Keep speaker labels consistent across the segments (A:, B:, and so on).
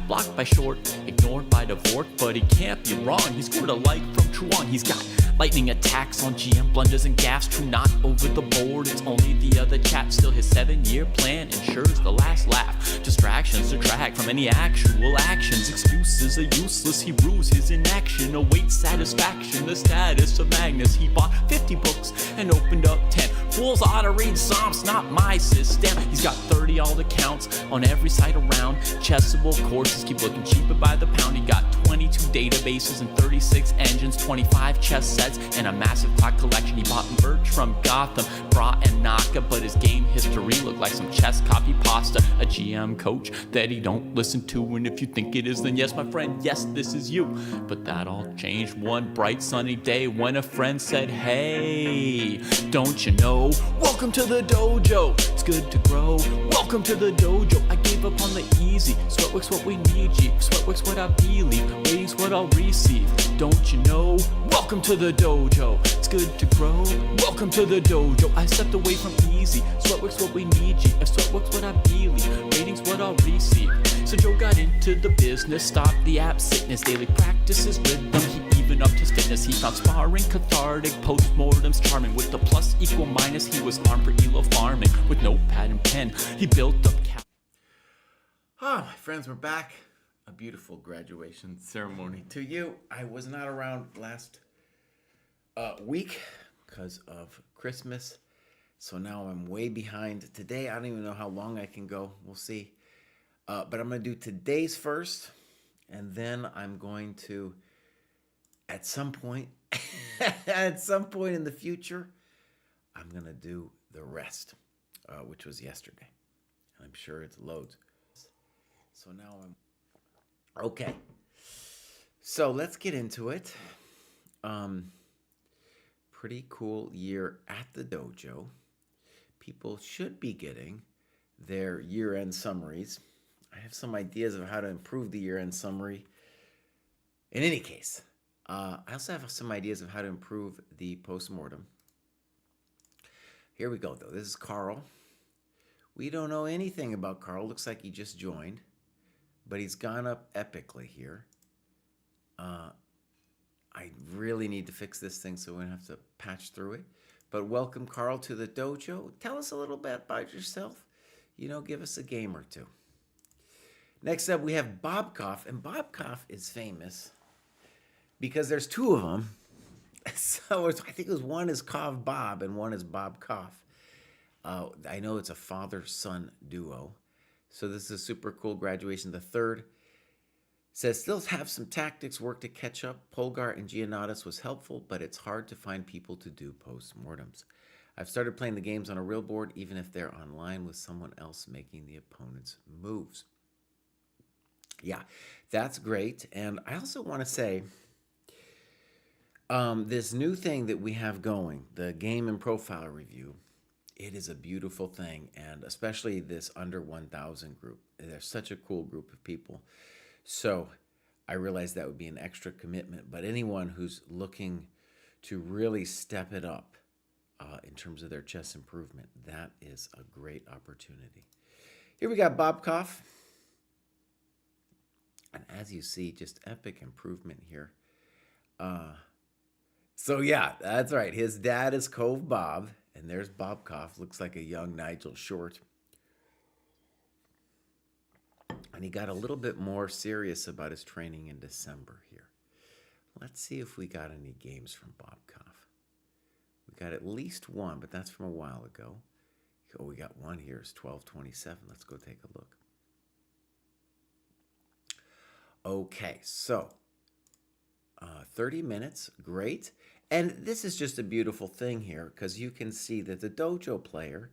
A: blocked by short, ignored by Dvorak, but he can't be wrong. He scored a like from Truong. He's got lightning attacks on GM, blunders and gaffes. True, not over the board, it's only the other chat. Still, his 7-year plan ensures the last laugh. Distractions detract from any actual actions. Excuses are useless, he rues his inaction. Awaits satisfaction, the status of Magnus. He bought 50 books and opened up 10. Fools ought to read Psalms, not my system. He's got 30 alt accounts on every site around. Chessable courses keep looking cheaper by the pound. He got 22 databases and 36 engines, 25 chess sets, and a massive clock collection. He bought merch from Gotham, Bra and Naka, but his game history looked like some chess copy pasta. A GM coach that he don't listen to, and if you think it is, then yes, my friend, yes, this is you. But that all changed one bright sunny day when a friend said, hey, don't you know? Welcome to the dojo, it's good to grow. Welcome to the dojo, I gave up on the easy. Sweatwork's what we need, G. Sweatwork's what I believe, waiting's what I'll receive. Don't you know? Welcome to the dojo, it's good to grow. Welcome to the dojo, I stepped away from easy. Sweatwork's what we need, G. If sweatwork's what I believe, waiting's what I'll receive. So Joe got into the business, stopped the app sickness, daily practices rhythm. He even upped his fitness. He found sparring cathartic, postmortems charming. With the plus equal minus, he was armed for elo farming. With notepad and pen, he built up
B: my friends, we're back. A beautiful graduation ceremony to you. I was not around last week because of Christmas, so now I'm way behind. Today, I don't even know how long I can go. We'll see. But I'm going to do today's first, and then I'm going to, at some point in the future, I'm going to do the rest, which was yesterday. I'm sure it's loads. So now okay. So let's get into it. Pretty cool year at the dojo. People should be getting their year-end summaries. I have some ideas of how to improve the year-end summary. In any case, I also have some ideas of how to improve the postmortem. Here we go, though. This is Carl. We don't know anything about Carl. Looks like he just joined, but he's gone up epically here. I really need to fix this thing, so we're going to have to patch through it. But welcome, Carl, to the dojo. Tell us a little bit about yourself. You know, give us a game or two. Next up, we have Bobkoff, and Bobkoff is famous because there's two of them. So I think it was one is Kov Bob and one is Bobkoff. I know it's a father-son duo. So this is a super cool graduation. The third says, still have some tactics work to catch up. Polgar and Giannatis was helpful, but it's hard to find people to do postmortems. I've started playing the games on a real board, even if they're online with someone else making the opponent's moves. Yeah, that's great. And I also want to say, this new thing that we have going, the game and profile review, it is a beautiful thing, and especially this under 1,000 group. They're such a cool group of people. So I realize that would be an extra commitment, but anyone who's looking to really step it up in terms of their chess improvement, that is a great opportunity. Here we got Bobkoff. And as you see, just epic improvement here. So yeah, that's right. His dad is Cove Bob. And there's Bobkoff, looks like a young Nigel Short. And he got a little bit more serious about his training in December here. Let's see if we got any games from Bobkoff. We got at least one, but that's from a while ago. Oh, we got one here. It's 12:27. Let's go take a look. Okay, so 30 minutes, great. And this is just a beautiful thing here because you can see that the dojo player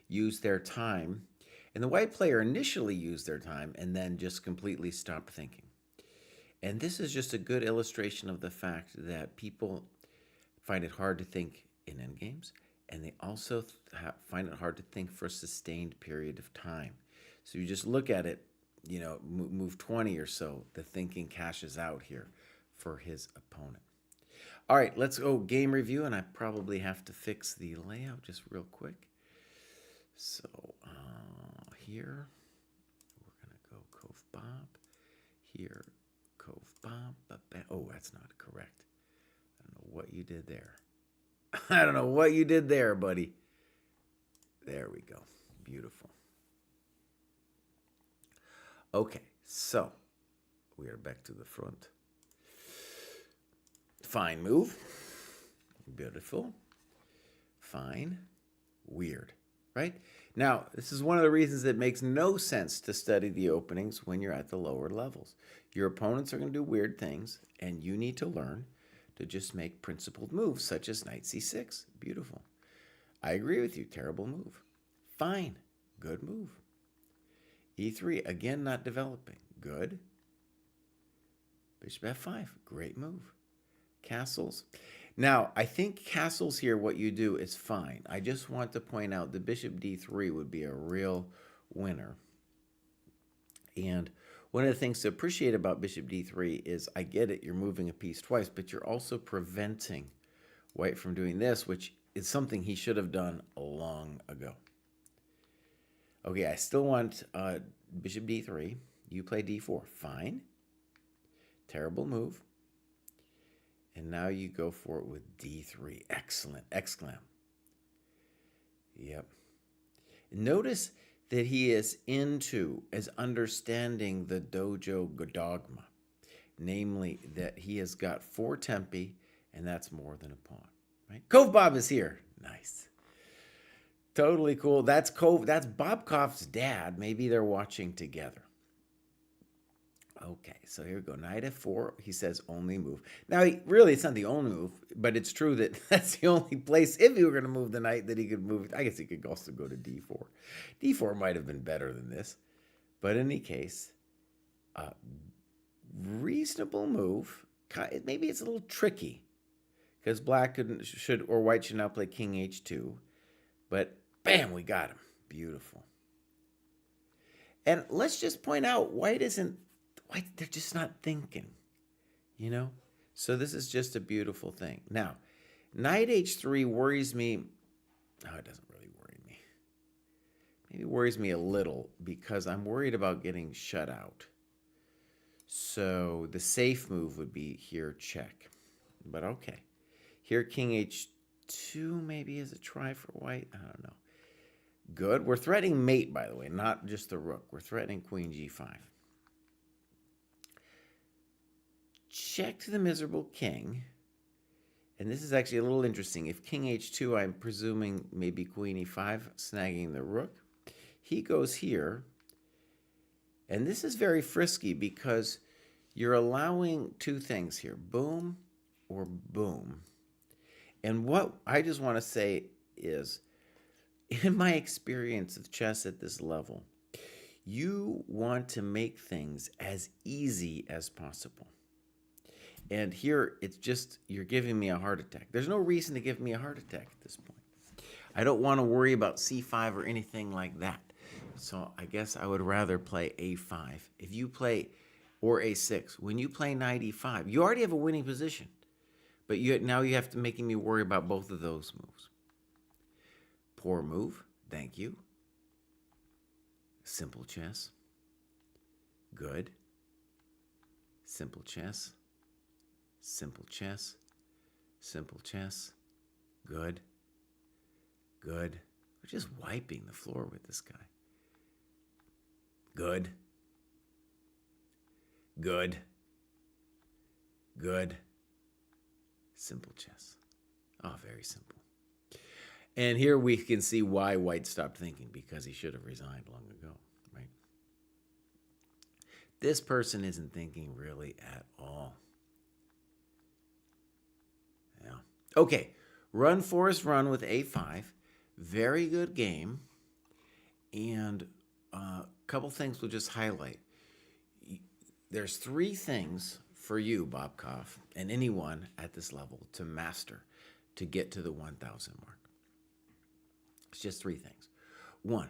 B: used their time and the white player initially used their time and then just completely stopped thinking. And this is just a good illustration of the fact that people find it hard to think in endgames, and they also find it hard to think for a sustained period of time. So you just look at it, you know, move 20 or so, the thinking cashes out here for his opponent. All right, let's go game review, and I probably have to fix the layout just real quick. So here, we're going to go Cove Bob. Here, Cove. Oh, that's not correct. I don't know what you did there. I don't know what you did there, buddy. There we go. Beautiful. Okay, so we are back to the front. Fine move. Beautiful. Fine. Weird. Right? Now, this is one of the reasons it makes no sense to study the openings when you're at the lower levels. Your opponents are going to do weird things, and you need to learn to just make principled moves, such as knight c6. Beautiful. I agree with you. Terrible move. Fine. Good move. e3, again, not developing. Good. Bishop f5. Great move. Castles. Now, I think castles here, what you do is fine. I just want to point out the bishop d3 would be a real winner. And one of the things to appreciate about bishop d3 is, I get it, you're moving a piece twice, but you're also preventing white from doing this, which is something he should have done long ago. Okay, I still want bishop d3. You play d4. Fine. Terrible move. And now you go for it with d3. Excellent. Exclam. Yep. Notice that he is understanding the dojo dogma. Namely, that he has got 4 tempi, and that's more than a pawn. Right? Cove Bob is here. Nice. Totally cool. That's Bobkov's dad. Maybe they're watching together. Okay, so here we go. Knight f4. He says only move. Now, really, it's not the only move, but it's true that that's the only place, if he were going to move the knight, that he could move. I guess he could also go to d4. d4 might have been better than this. But in any case, reasonable move. Maybe it's a little tricky because white should now play king h2. But bam, we got him. Beautiful. And let's just point out, they're just not thinking, you know? So this is just a beautiful thing. Now, knight h3 worries me. Oh, it doesn't really worry me. Maybe it worries me a little because I'm worried about getting shut out. So the safe move would be here, check. But okay. Here, king h2 maybe is a try for white. I don't know. Good. We're threatening mate, by the way, not just the rook. We're threatening queen g5. Check to the miserable king. And this is actually a little interesting. If king h2, I'm presuming maybe queen e5, snagging the rook. He goes here. And this is very frisky because you're allowing 2 things here. Boom or boom. And what I just want to say is, in my experience of chess at this level, you want to make things as easy as possible. And here, it's just, you're giving me a heart attack. There's no reason to give me a heart attack at this point. I don't want to worry about c5 or anything like that. So I guess I would rather play a5. If you play, or a6, when you play knight e5, you already have a winning position. But now you have to making me worry about both of those moves. Poor move. Thank you. Simple chess. Good. Simple chess. Simple chess. Simple chess. Good. Good. We're just wiping the floor with this guy. Good. Good. Good. Simple chess. Oh, very simple. And here we can see why white stopped thinking, because he should have resigned long ago, right? This person isn't thinking really at all. Yeah. Okay. Run, Forrest, run with a5. Very good game. And a couple things we'll just highlight. There's 3 things for you, Bobkov, and anyone at this level to master to get to the 1,000 mark. It's just 3 things. 1,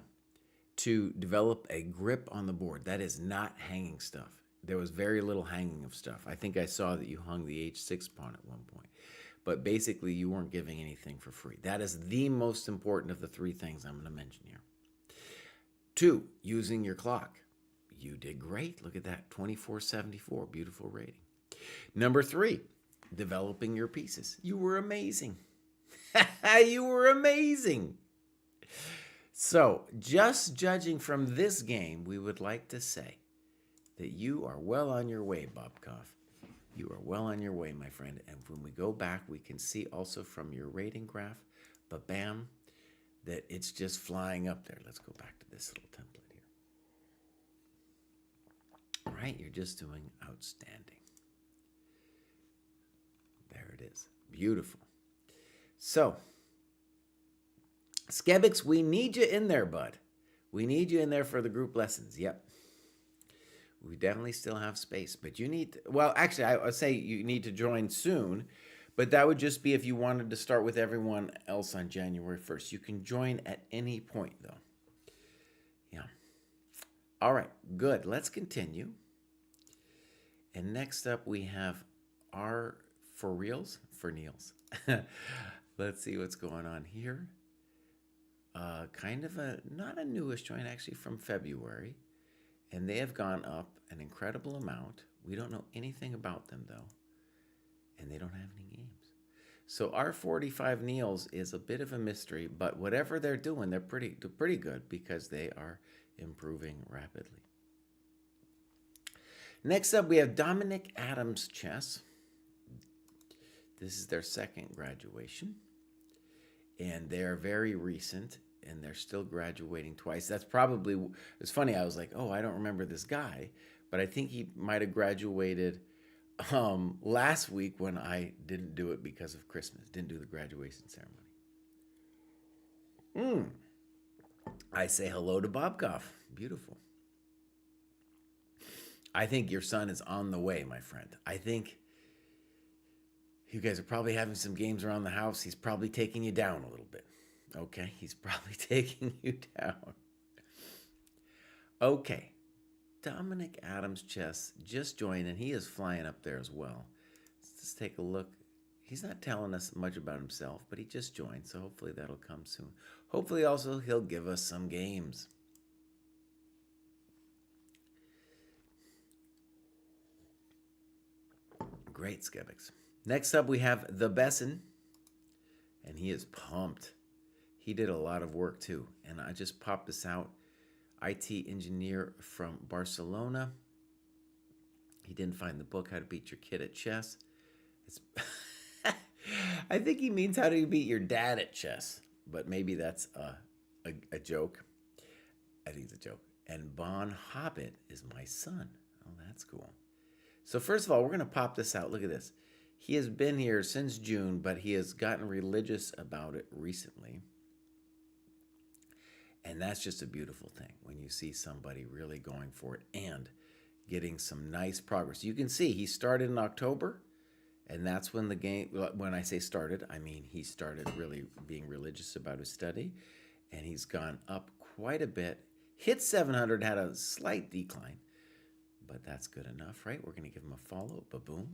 B: to develop a grip on the board. That is not hanging stuff. There was very little hanging of stuff. I think I saw that you hung the h6 pawn at one point. But basically, you weren't giving anything for free. That is the most important of the 3 things I'm going to mention here. 2, using your clock. You did great. Look at that, 2474, beautiful rating. Number 3, developing your pieces. You were amazing. You were amazing. So, just judging from this game, we would like to say that you are well on your way, Bobkov. You are well on your way, my friend. And when we go back, we can see also from your rating graph, bam, that it's just flying up there. Let's go back to this little template here. All right, you're just doing outstanding. There it is. Beautiful. So, Skebix, we need you in there, bud. We need you in there for the group lessons. Yep. We definitely still have space, but you need to, well, actually, I would say you need to join soon, but that would just be if you wanted to start with everyone else on January 1st. You can join at any point, though. Yeah. All right, good. Let's continue. And next up, we have our for reals, for Niels. Let's see what's going on here. Kind of not a newish joint, actually, from February. And they have gone up an incredible amount. We don't know anything about them, though. And they don't have any games. So our 45 Niels is a bit of a mystery, but whatever they're doing, they're pretty good because they are improving rapidly. Next up, we have Dominic Adams Chess. This is their second graduation. And they're very recent. And they're still graduating twice. That's probably, it's funny, I was like, oh, I don't remember this guy, but I think he might have graduated last week when I didn't do it because of Christmas, didn't do the graduation ceremony. I say hello to Bobkov. Beautiful. I think your son is on the way, my friend. I think you guys are probably having some games around the house. He's probably taking you down a little bit. Okay, he's probably taking you down. Okay, Dominic Adams Chess just joined, and he is flying up there as well. Let's just take a look. He's not telling us much about himself, but he just joined, so hopefully that'll come soon. Hopefully also he'll give us some games. Great, Skebix. Next up, we have the Besson, and he is pumped. He did a lot of work too, and I just popped this out. IT engineer from Barcelona. He didn't find the book, How to Beat Your Kid at Chess. It's I think he means how to beat your dad at chess, but maybe that's a joke. I think it's a joke. And Bon Hobbit is my son. Oh, that's cool. So first of all, we're going to pop this out. Look at this. He has been here since June, but he has gotten religious about it recently. And that's just a beautiful thing when you see somebody really going for it and getting some nice progress. You can see he started in October, and that's when the game, when I say started, I mean he started really being religious about his study, and he's gone up quite a bit. Hit 700, had a slight decline, but that's good enough, right? We're going to give him a follow, ba-boom.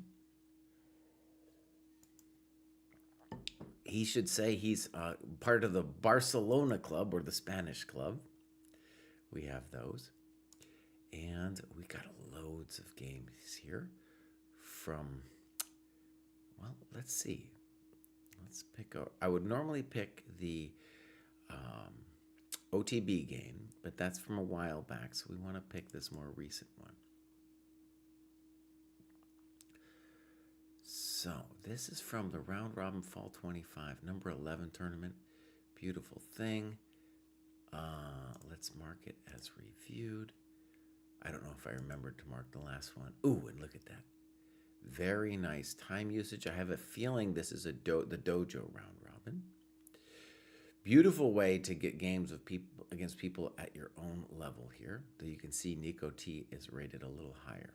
B: He should say he's part of the Barcelona club or the Spanish club. We have those. And we got loads of games here from, well, let's see. Let's pick, I would normally pick the OTB game, but that's from a while back, so we want to pick this more recent one. So this is from the Round Robin Fall 25, number 11 tournament. Beautiful thing. Let's mark it as reviewed. I don't know if I remembered to mark the last one. Ooh, and look at that. Very nice time usage. I have a feeling this is the Dojo Round Robin. Beautiful way to get games of people against people at your own level here. So you can see Nico T is rated a little higher.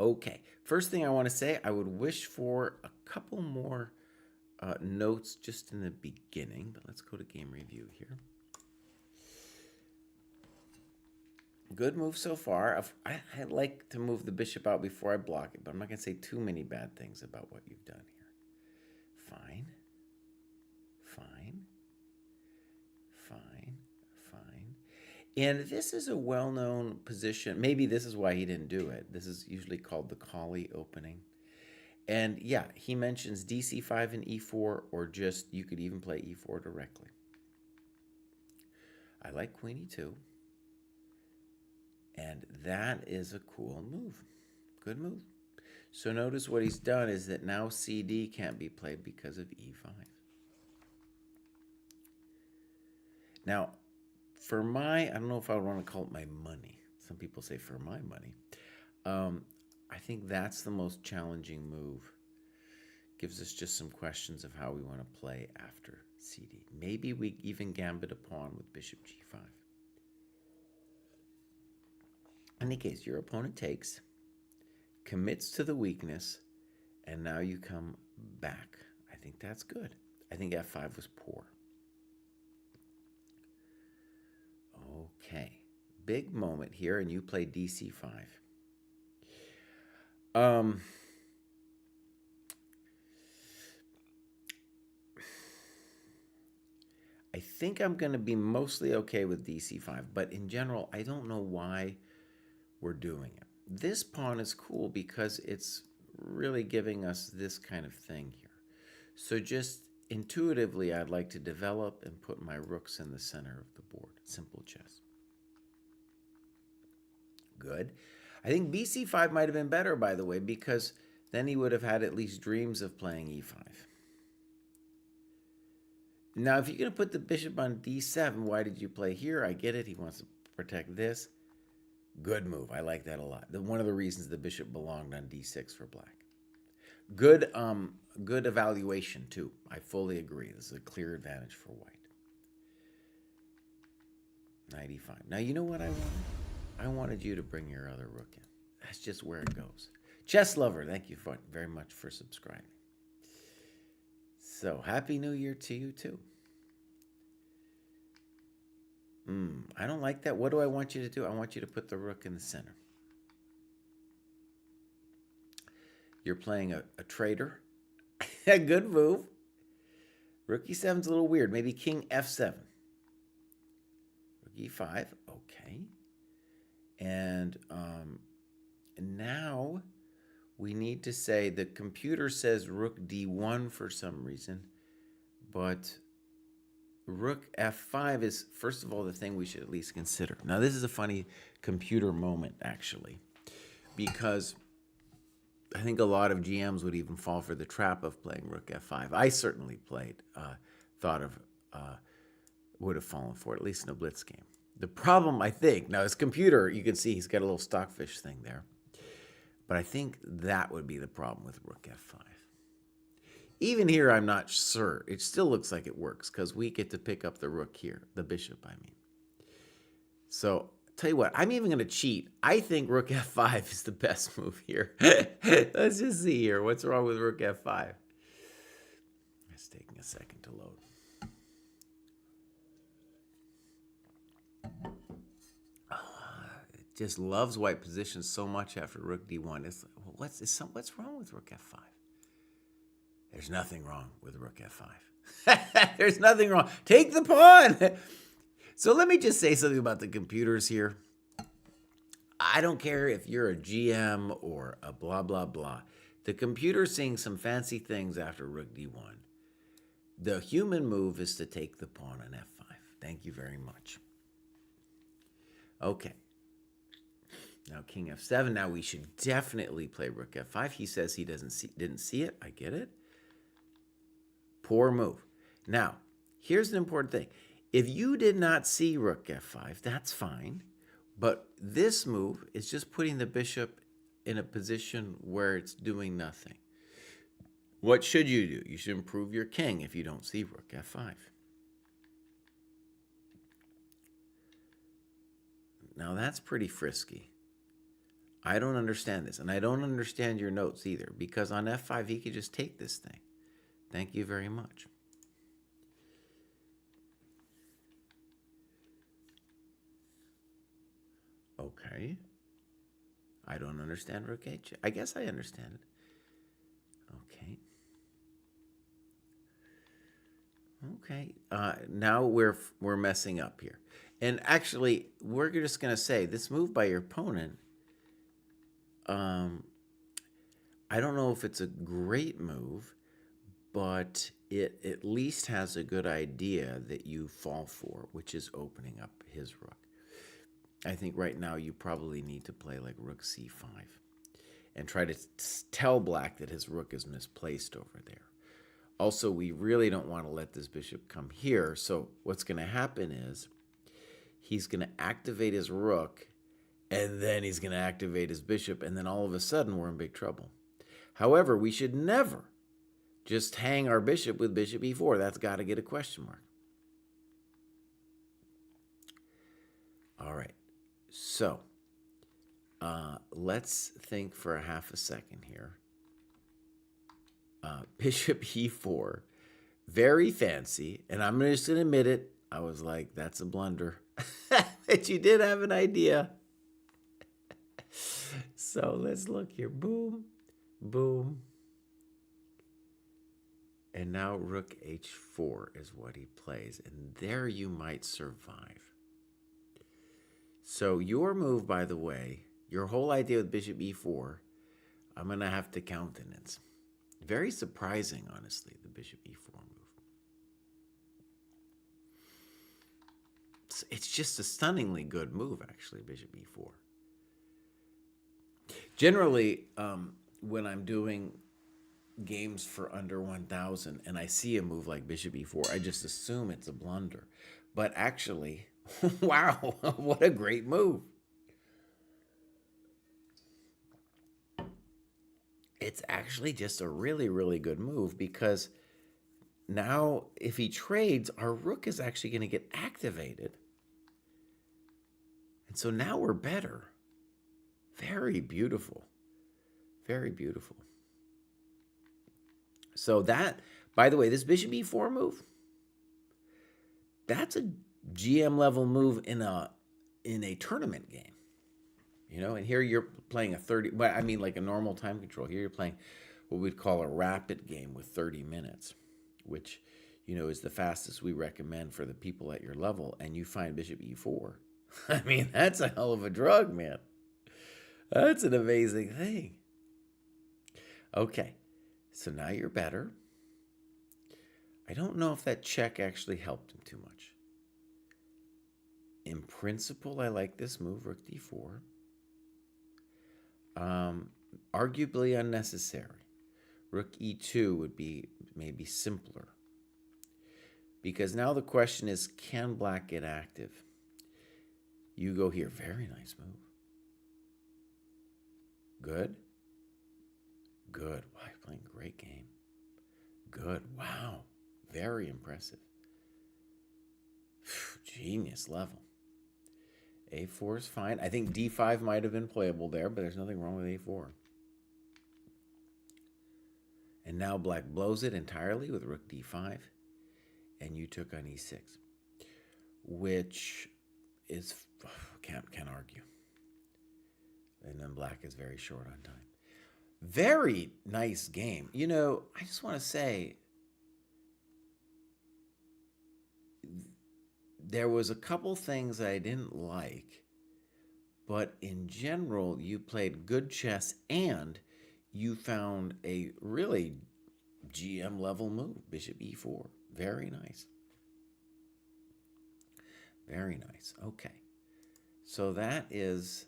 B: Okay, first thing I want to say, I would wish for a couple more notes just in the beginning, but let's go to game review here. Good move so far. I like to move the bishop out before I block it, but I'm not going to say too many bad things about what you've done here. Fine. Fine. Fine. Fine. And this is a well-known position. Maybe this is why he didn't do it. This is usually called the collie opening. And yeah, he mentions dc5 and e4, or just you could even play e4 directly. I like queen e2. And that is a cool move. Good move. So notice what he's done is that now cd can't be played because of e5. Now, for my, I don't know if I want to call it my money. Some people say for my money. I think that's the most challenging move. Gives us just some questions of how we want to play after cd. Maybe we even gambit a pawn with bishop g5. In any case, your opponent takes, commits to the weakness, and now you come back. I think that's good. I think f5 was poor. Okay, big moment here, and you play dc5. I think I'm going to be mostly okay with dc5, but in general, I don't know why we're doing it. This pawn is cool because it's really giving us this kind of thing here. So just intuitively, I'd like to develop and put my rooks in the center of the board. Simple chess. Good. I think bc5 might have been better, by the way, because then he would have had at least dreams of playing e5. Now, if you're going to put the bishop on d7, why did you play here? I get it. He wants to protect this. Good move. I like that a lot. One of the reasons the bishop belonged on d6 for black. Good evaluation, too. I fully agree. This is a clear advantage for white. Knight e5. Now, you know what I wanted? I wanted you to bring your other rook in. That's just where it goes. Chess Lover, thank you very much for subscribing. So, Happy New Year to you, too. I don't like that. What do I want you to do? I want you to put the rook in the center. You're playing a traitor. A good move. Rook e7's a little weird. Maybe king f7. Rook e5. Okay. And now we need to say the computer says rook d1 for some reason, but rook f5 is, first of all, the thing we should at least consider. Now, this is a funny computer moment, actually, because I think a lot of GMs would even fall for the trap of playing rook f5. I certainly would have fallen for it, at least in a blitz game. The problem, I think, now his computer, you can see he's got a little stockfish thing there. But I think that would be the problem with rook f5. Even here, I'm not sure. It still looks like it works because we get to pick up the rook here, the bishop, I mean. So, tell you what, I'm even going to cheat. I think rook f5 is the best move here. Let's just see here. What's wrong with rook f5? It's taking a second to load. Just loves white positions so much after rook d1. What's wrong with rook f5? There's nothing wrong with rook f5. There's nothing wrong. Take the pawn. So let me just say something about the computers here. I don't care if you're a GM or a blah, blah, blah. The computer's seeing some fancy things after rook d1. The human move is to take the pawn on f5. Thank you very much. Okay. Now king f7. Now we should definitely play rook f5. He says he didn't see it. I get it. Poor move. Now, here's an important thing. If you did not see rook f5, that's fine. But this move is just putting the bishop in a position where it's doing nothing. What should you do? You should improve your king if you don't see rook f5. Now that's pretty frisky. I don't understand this, and I don't understand your notes either, because on f5 he could just take this thing. Thank you very much. Okay. I don't understand rook h. I guess I understand it. Okay. Okay. Now we're messing up here. And actually, we're just going to say this move by your opponent, I don't know if it's a great move, but it at least has a good idea that you fall for, which is opening up his rook. I think right now you probably need to play like rook c5 and try to tell black that his rook is misplaced over there. Also, we really don't want to let this bishop come here, so what's going to happen is he's going to activate his rook, and then he's going to activate his bishop, and then all of a sudden we're in big trouble. However, we should never just hang our bishop with bishop e4. That's got to get a question mark. All right, so let's think for a half a second here. Bishop e4, very fancy, and I'm just going to admit it. I was like, that's a blunder. But you did have an idea. So let's look here. Boom, boom. And now rook h4 is what he plays. And there you might survive. So your move, by the way, your whole idea with bishop e4, I'm going to have to countenance. Very surprising, honestly, the bishop e4 move. It's just a stunningly good move, actually, bishop e4. Generally, when I'm doing games for under 1,000 and I see a move like bishop e4, I just assume it's a blunder. But actually, wow, what a great move. It's actually just a really, really good move because now if he trades, our rook is actually going to get activated. And so now we're better. Very beautiful. Very beautiful. So that, by the way, this bishop e4 move, that's a GM level move in a tournament game. You know, and here you're playing a 30, but I mean like a normal time control. Here you're playing what we'd call a rapid game with 30 minutes, which, you know, is the fastest we recommend for the people at your level. And you find bishop e4. I mean, that's a hell of a drug, man. That's an amazing thing. Okay, so now you're better. I don't know if that check actually helped him too much. In principle, I like this move, rook d4. Arguably unnecessary. Rook e2 would be maybe simpler. Because now the question is, can black get active? You go here. Very nice move. Good. Good. Wow, you're playing a great game. Good. Wow. Very impressive. Genius level. a4 is fine. I think d5 might have been playable there, but there's nothing wrong with a4. And now black blows it entirely with rook d5, and you took on e6, which is, can't argue. And then black is very short on time. Very nice game. You know, I just want to say, there was a couple things I didn't like, but in general, you played good chess and you found a really GM level move, bishop e4. Very nice. Very nice. Okay. So that is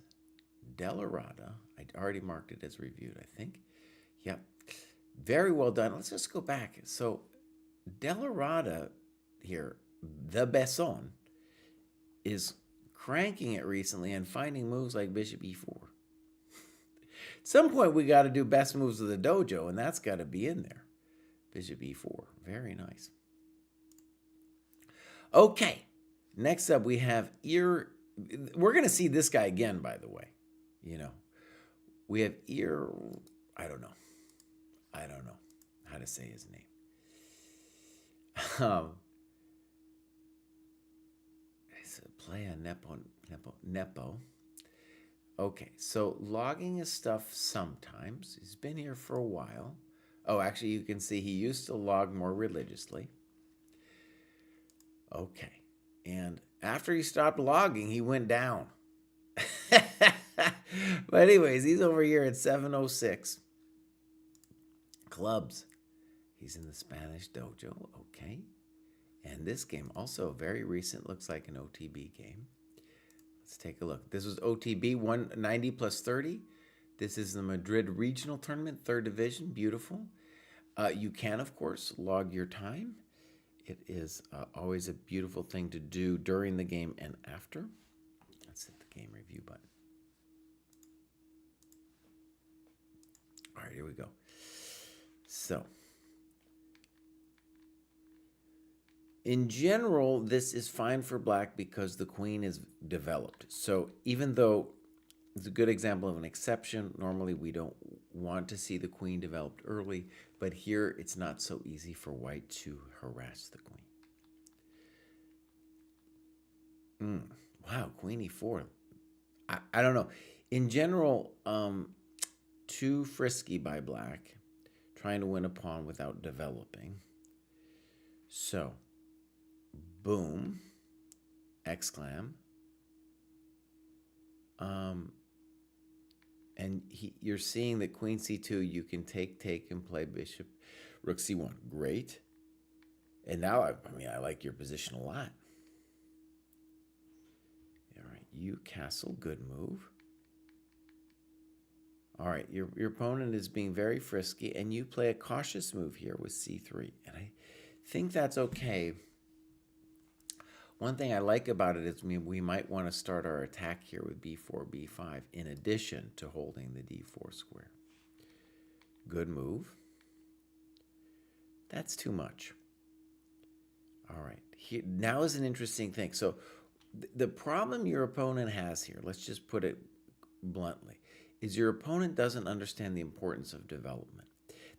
B: Delarada. I already marked it as reviewed, I think. Yep. Very well done. Let's just go back. So Delarada here, the Besson, is cranking it recently and finding moves like bishop e4. At some point, we got to do best moves of the dojo, and that's got to be in there. Bishop e4. Very nice. Okay. Next up, we have We're going to see this guy again, by the way. You know, we have I don't know how to say his name. Play a Nepo. Okay, so logging his stuff sometimes. He's been here for a while. Oh, actually, you can see he used to log more religiously. Okay, and After he stopped logging, he went down. But anyways, he's over here at 706. Clubs. He's in the Spanish dojo. Okay. And this game, also very recent, looks like an OTB game. Let's take a look. This was OTB 190 plus 30. This is the Madrid Regional Tournament, 3rd Division. Beautiful. You can, of course, log your time. It is always a beautiful thing to do during the game and after. Let's hit the game review button. All right, here we go. So, in general, this is fine for black because the queen is developed. So even though it's a good example of an exception, normally we don't want to see the queen developed early, but here it's not so easy for white to harass the queen. Wow, queen e4. I don't know. In general, too frisky by black, trying to win a pawn without developing. So, boom, exclam. And you're seeing that queen c2, you can take, and play bishop, rook c1. Great. And now, I like your position a lot. All right, you castle, good move. All right, your opponent is being very frisky, and you play a cautious move here with c3. And I think that's okay. One thing I like about it is we might want to start our attack here with b4, b5, in addition to holding the d4 square. Good move. That's too much. All right, here, now is an interesting thing. So the problem your opponent has here, let's just put it bluntly, is your opponent doesn't understand the importance of development.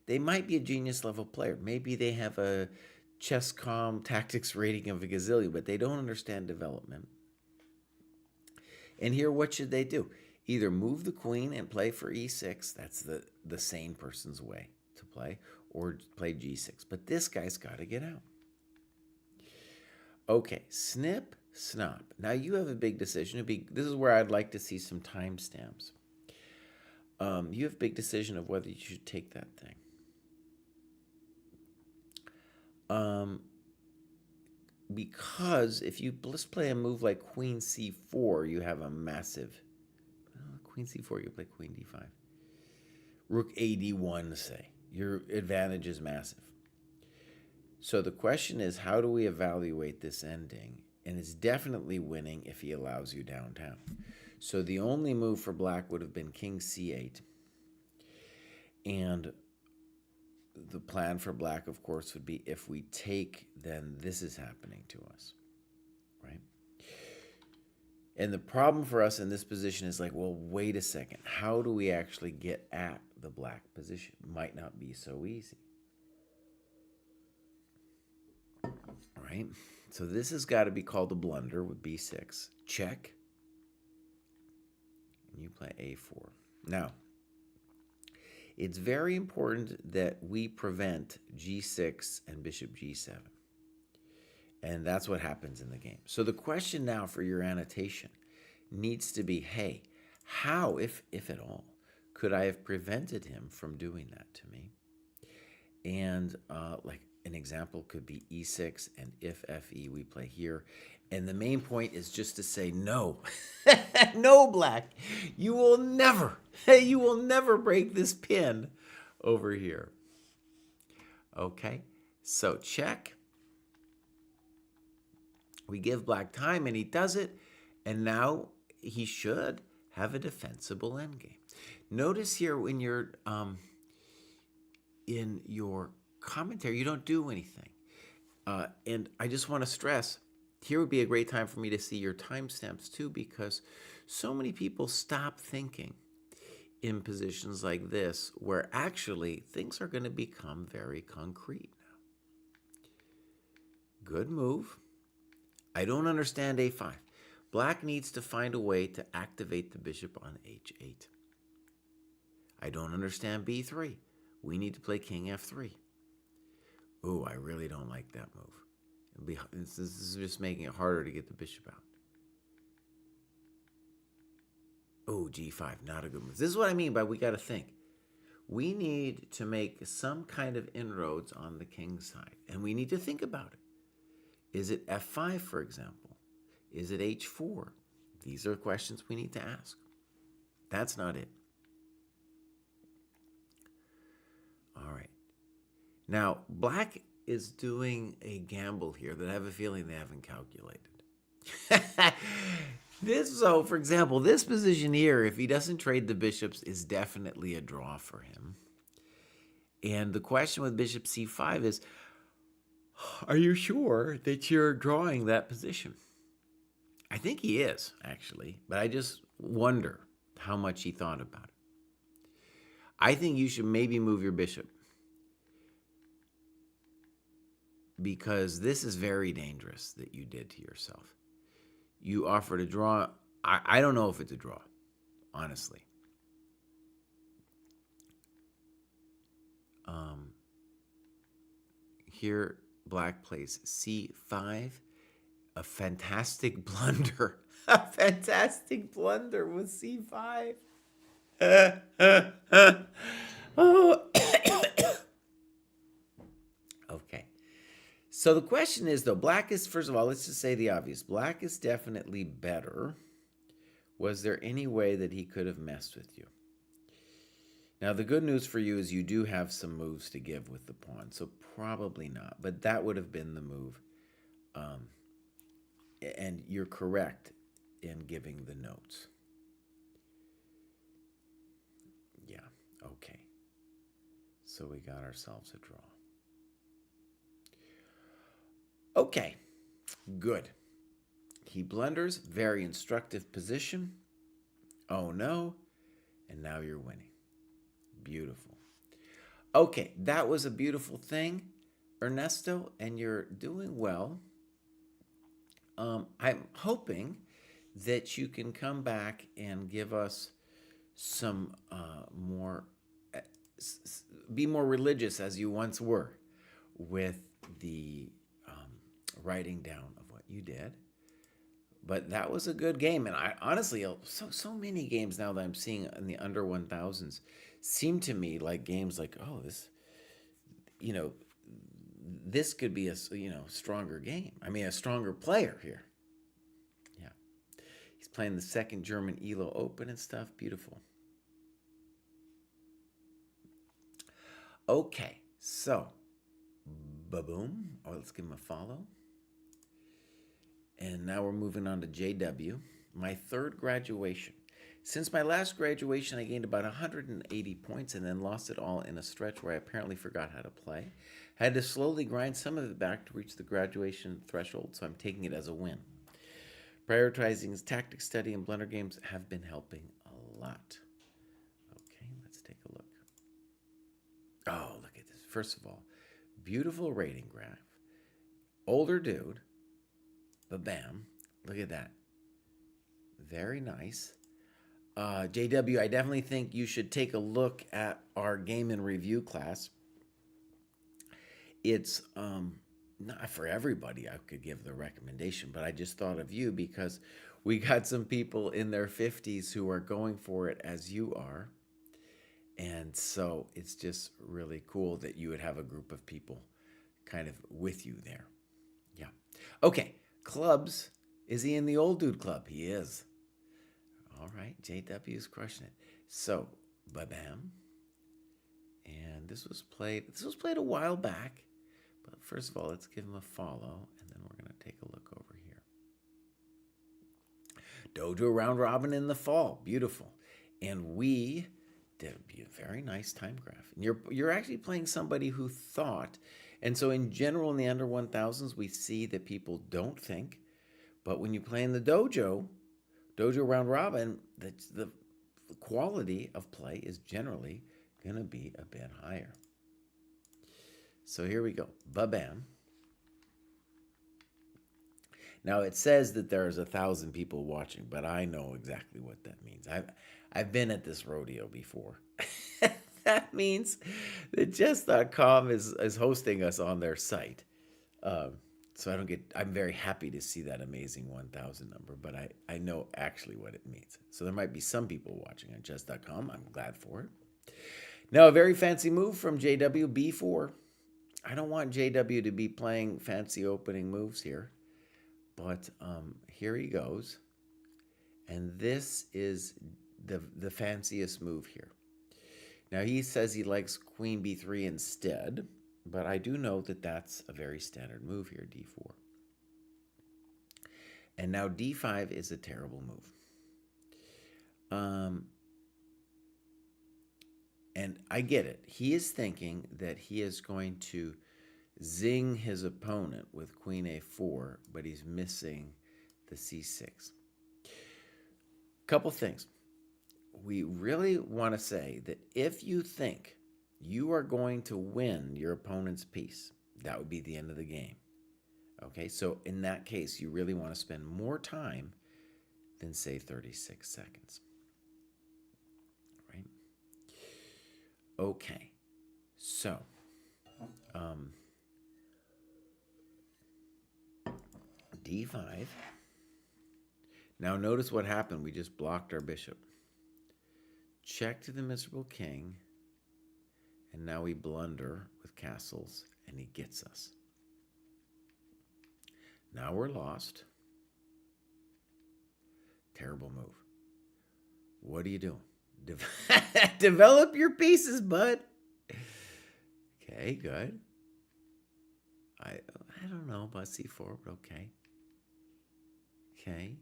B: They might be a genius level player. Maybe they have a ChessCom tactics rating of a gazillion, but they don't understand development. And here, what should they do? Either move the queen and play for e6. That's the sane person's way to play. Or play g6. But this guy's got to get out. Okay, snip, snop. Now you have a big decision. This is where I'd like to see some timestamps. You have a big decision of whether you should take that thing. Because if let's play a move like queen c4, you have a massive, queen c4, you play queen d5. Rook ad1, say. Your advantage is massive. So the question is, how do we evaluate this ending? And it's definitely winning if he allows you downtown. So the only move for black would have been king c8. And the plan for black, of course, would be if we take, then this is happening to us, right? And the problem for us in this position is like, well, wait a second. How do we actually get at the black position? Might not be so easy. All right? So this has got to be called a blunder with b6. Check. And you play a4. Now, it's very important that we prevent g6 and bishop g7. And that's what happens in the game. So the question now for your annotation needs to be, hey, how, if at all, could I have prevented him from doing that to me? And like an example could be e6, and if fe, we play here. And the main point is just to say no. No, black. You will never break this pin over here. Okay, so check. We give black time, and he does it. And now he should have a defensible endgame. Notice here when you're in your commentary, you don't do anything. And I just want to stress, here would be a great time for me to see your timestamps too, because so many people stop thinking in positions like this, where actually things are going to become very concrete now. Good move. I don't understand a5. Black needs to find a way to activate the bishop on h8. I don't understand b3. We need to play king f3. Ooh, I really don't like that move. This is just making it harder to get the bishop out. Oh, g5, not a good move. This is what I mean by we got to think. We need to make some kind of inroads on the king's side, and we need to think about it. Is it f5, for example? Is it h4? These are questions we need to ask. That's not it. All right. Now, black is doing a gamble here that I have a feeling they haven't calculated. So, for example, this position here, if he doesn't trade the bishops, is definitely a draw for him. And the question with bishop c5 is, are you sure that you're drawing that position? I think he is, actually, but I just wonder how much he thought about it. I think you should maybe move your bishop, because this is very dangerous that you did to yourself. You offered a draw. I don't know if it's a draw, honestly. Here, black plays c5. A fantastic blunder. A fantastic blunder with c5. Oh. Okay. So the question is, though, black is, first of all, let's just say the obvious. Black is definitely better. Was there any way that he could have messed with you? Now, the good news for you is you do have some moves to give with the pawn, so probably not. But that would have been the move. And you're correct in giving the notes. Yeah, okay. So we got ourselves a draw. Okay, good. He blunders, very instructive position. Oh no, and now you're winning. Beautiful. Okay, that was a beautiful thing, Ernesto, and you're doing well. I'm hoping that you can come back and give us some be more religious as you once were with the writing down of what you did. But that was a good game, and I honestly, so many games now that I'm seeing in the under 1000s seem to me like games like, oh, this could be a stronger game. I mean, a stronger player here. Yeah, he's playing the second German ELO Open and stuff. Beautiful. Okay, so ba-boom. Oh, let's give him a follow. And now we're moving on to JW, my third graduation. Since my last graduation, I gained about 180 points and then lost it all in a stretch where I apparently forgot how to play. Had to slowly grind some of it back to reach the graduation threshold, so I'm taking it as a win. Prioritizing tactics study and blunder games have been helping a lot. Okay, let's take a look. Oh, look at this. First of all, beautiful rating graph. Older dude. Ba-bam. Look at that. Very nice. JW, I definitely think you should take a look at our game and review class. It's not for everybody. I could give the recommendation, but I just thought of you because we got some people in their 50s who are going for it as you are. And so it's just really cool that you would have a group of people kind of with you there. Yeah. Okay. Clubs. Is he in the old dude club? He is. All right. JW is crushing it. So, ba-bam. And this was played a while back. But first of all, let's give him a follow. And then we're going to take a look over here. Dojo round robin in the fall. Beautiful. And we did a very nice time graph. And you're actually playing somebody who thought. And so in general, in the under 1000s, we see that people don't think. But when you play in the dojo round robin, the quality of play is generally going to be a bit higher. So here we go. Ba-bam. Now it says that there's 1,000 people watching, but I know exactly what that means. I've been at this rodeo before. That means that chess.com is hosting us on their site. So I'm very happy to see that amazing 1,000 number, but I know actually what it means. So there might be some people watching on chess.com. I'm glad for it. Now, a very fancy move from JW, B4. I don't want JW to be playing fancy opening moves here, but here he goes. And this is the fanciest move here. Now, he says he likes queen b3 instead, but I do know that that's a very standard move here, d4. And now d5 is a terrible move. And I get it. He is thinking that he is going to zing his opponent with queen a4, but he's missing the c6. Couple things. We really want to say that if you think you are going to win your opponent's piece, that would be the end of the game. Okay, so in that case, you really want to spend more time than, say, 36 seconds. Right? Okay, so d5. Now notice what happened. We just blocked our bishop. Check to the miserable king, and now we blunder with castles, and he gets us. Now we're lost. Terrible move. What are you doing? Develop your pieces, bud. Okay, good. I don't know about c4, but okay. Okay.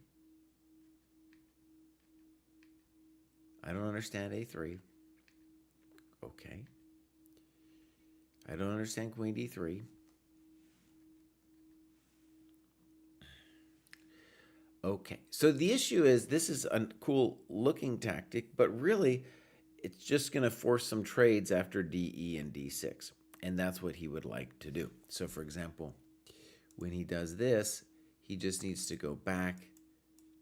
B: I don't understand a3. Okay. I don't understand queen d3. Okay. So the issue is this is a cool looking tactic, but really it's just going to force some trades after de and d6. And that's what he would like to do. So for example, when he does this, he just needs to go back,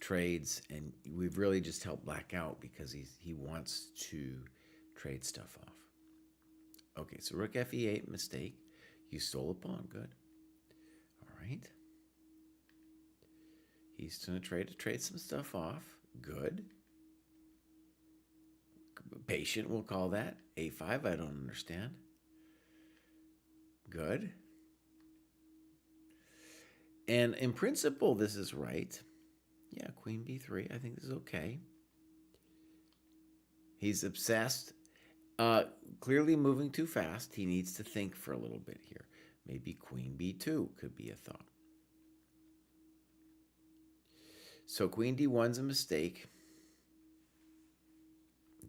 B: trades, and we've really just helped black out because he wants to trade stuff off. Okay, so rook fe8, mistake. You stole a pawn, good. All right. He's going to trade some stuff off, good. Patient, we'll call that. a5, I don't understand. Good. And in principle, this is right. Yeah, queen b3, I think this is okay. He's obsessed. Clearly moving too fast. He needs to think for a little bit here. Maybe queen b2 could be a thought. So queen d1's a mistake.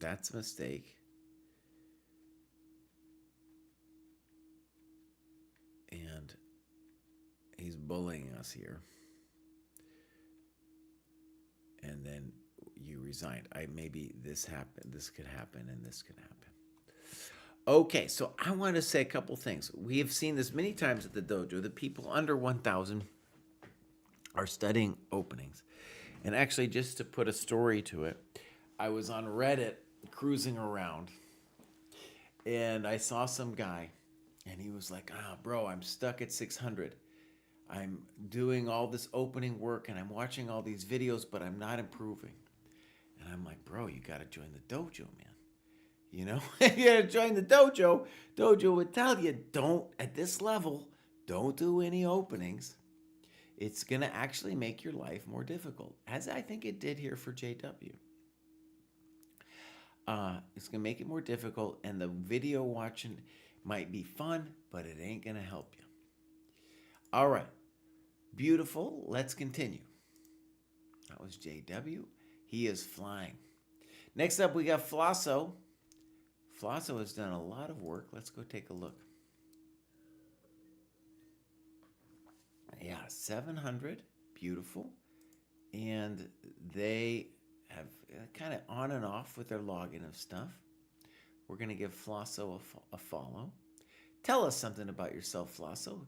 B: That's a mistake. And he's bullying us here. And then you resigned. Maybe this happened. This could happen, and this could happen. Okay, so I want to say a couple things. We have seen this many times at the dojo. The people under 1,000 are studying openings. And actually, just to put a story to it, I was on Reddit cruising around, and I saw some guy, and he was like, bro, I'm stuck at 600. I'm doing all this opening work, and I'm watching all these videos, but I'm not improving. And I'm like, bro, you got to join the dojo, man. You know, you got to join the dojo. Dojo would tell you, at this level, don't do any openings. It's going to actually make your life more difficult, as I think it did here for JW. It's going to make it more difficult, and the video watching might be fun, but it ain't going to help you. All right. Beautiful. Let's continue. That was JW. He is flying. Next up, we got Flosso. Flosso has done a lot of work. Let's go take a look. Yeah, 700. Beautiful. And they have kind of on and off with their login of stuff. We're going to give Flosso a follow. Tell us something about yourself, Flosso.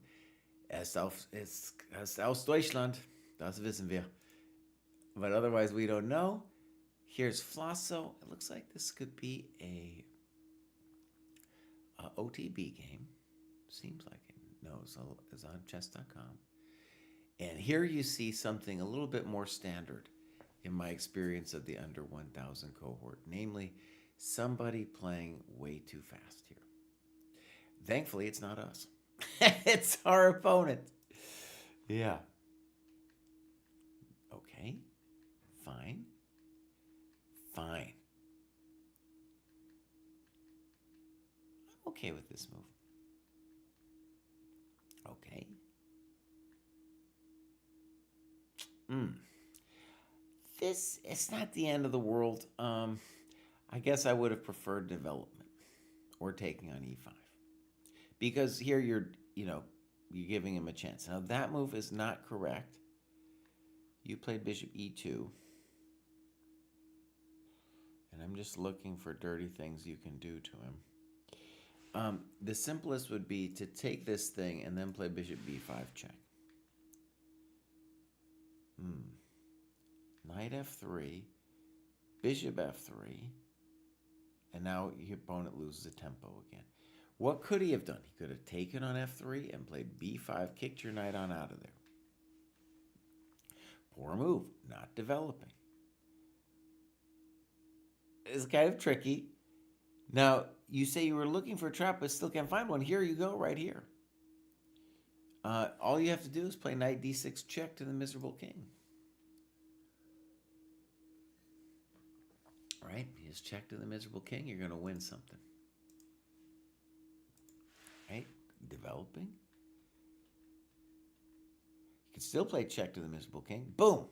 B: Aus Deutschland. Das wissen wir. But otherwise, we don't know. Here's Flosso. It looks like this could be a OTB game. Seems like it. No, it's on chess.com. And here you see something a little bit more standard in my experience of the under 1,000 cohort, namely somebody playing way too fast here. Thankfully, it's not us. It's our opponent. Yeah. Okay. Fine. Fine. I'm okay with this move. Okay. This, it's not the end of the world. I guess I would have preferred development or taking on e5. Because here you're giving him a chance. Now that move is not correct. You played bishop e2. And I'm just looking for dirty things you can do to him. The simplest would be to take this thing and then play bishop b5 check. Knight f3, bishop f3, and now your opponent loses a tempo again. What could he have done? He could have taken on f3 and played b5, kicked your knight on out of there. Poor move, not developing. It's kind of tricky. Now, you say you were looking for a trap but still can't find one. Here you go, right here. All you have to do is play knight d6 check to the miserable king. Right? You just check to the miserable king, you're going to win something. Right? Developing. You can still play check to the miserable king. Boom!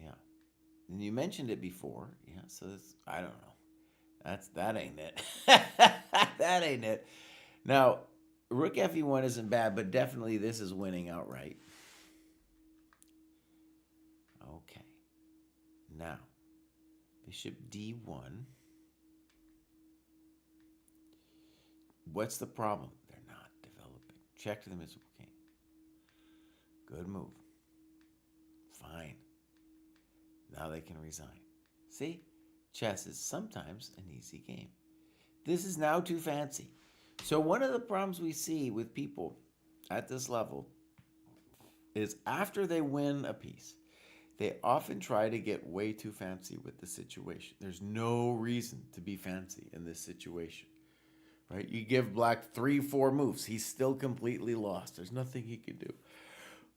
B: Yeah. And you mentioned it before. Yeah, so that's, I don't know. That ain't it. That ain't it. Now, rook fe1 isn't bad, but definitely this is winning outright. Okay. Now, bishop d1. What's the problem? They're not developing. Check to the miserable king. Good move. Fine. Now they can resign. See? Chess is sometimes an easy game. This is now too fancy. So one of the problems we see with people at this level is after they win a piece, they often try to get way too fancy with the situation. There's no reason to be fancy in this situation, right? You give black 3-4 moves. He's still completely lost. There's nothing he can do.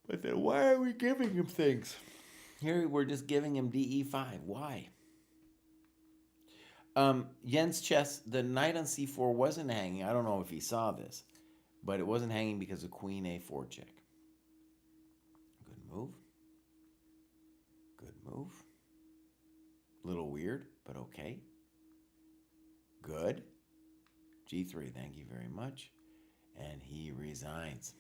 B: But then why are we giving him things? Here we're just giving him DE5. Why? Jens Chess, the knight on c4 wasn't hanging. I don't know if he saw this, but it wasn't hanging because of queen a4 check. Good move. Good move. Little weird, but okay. Good. g3, thank you very much. And he resigns.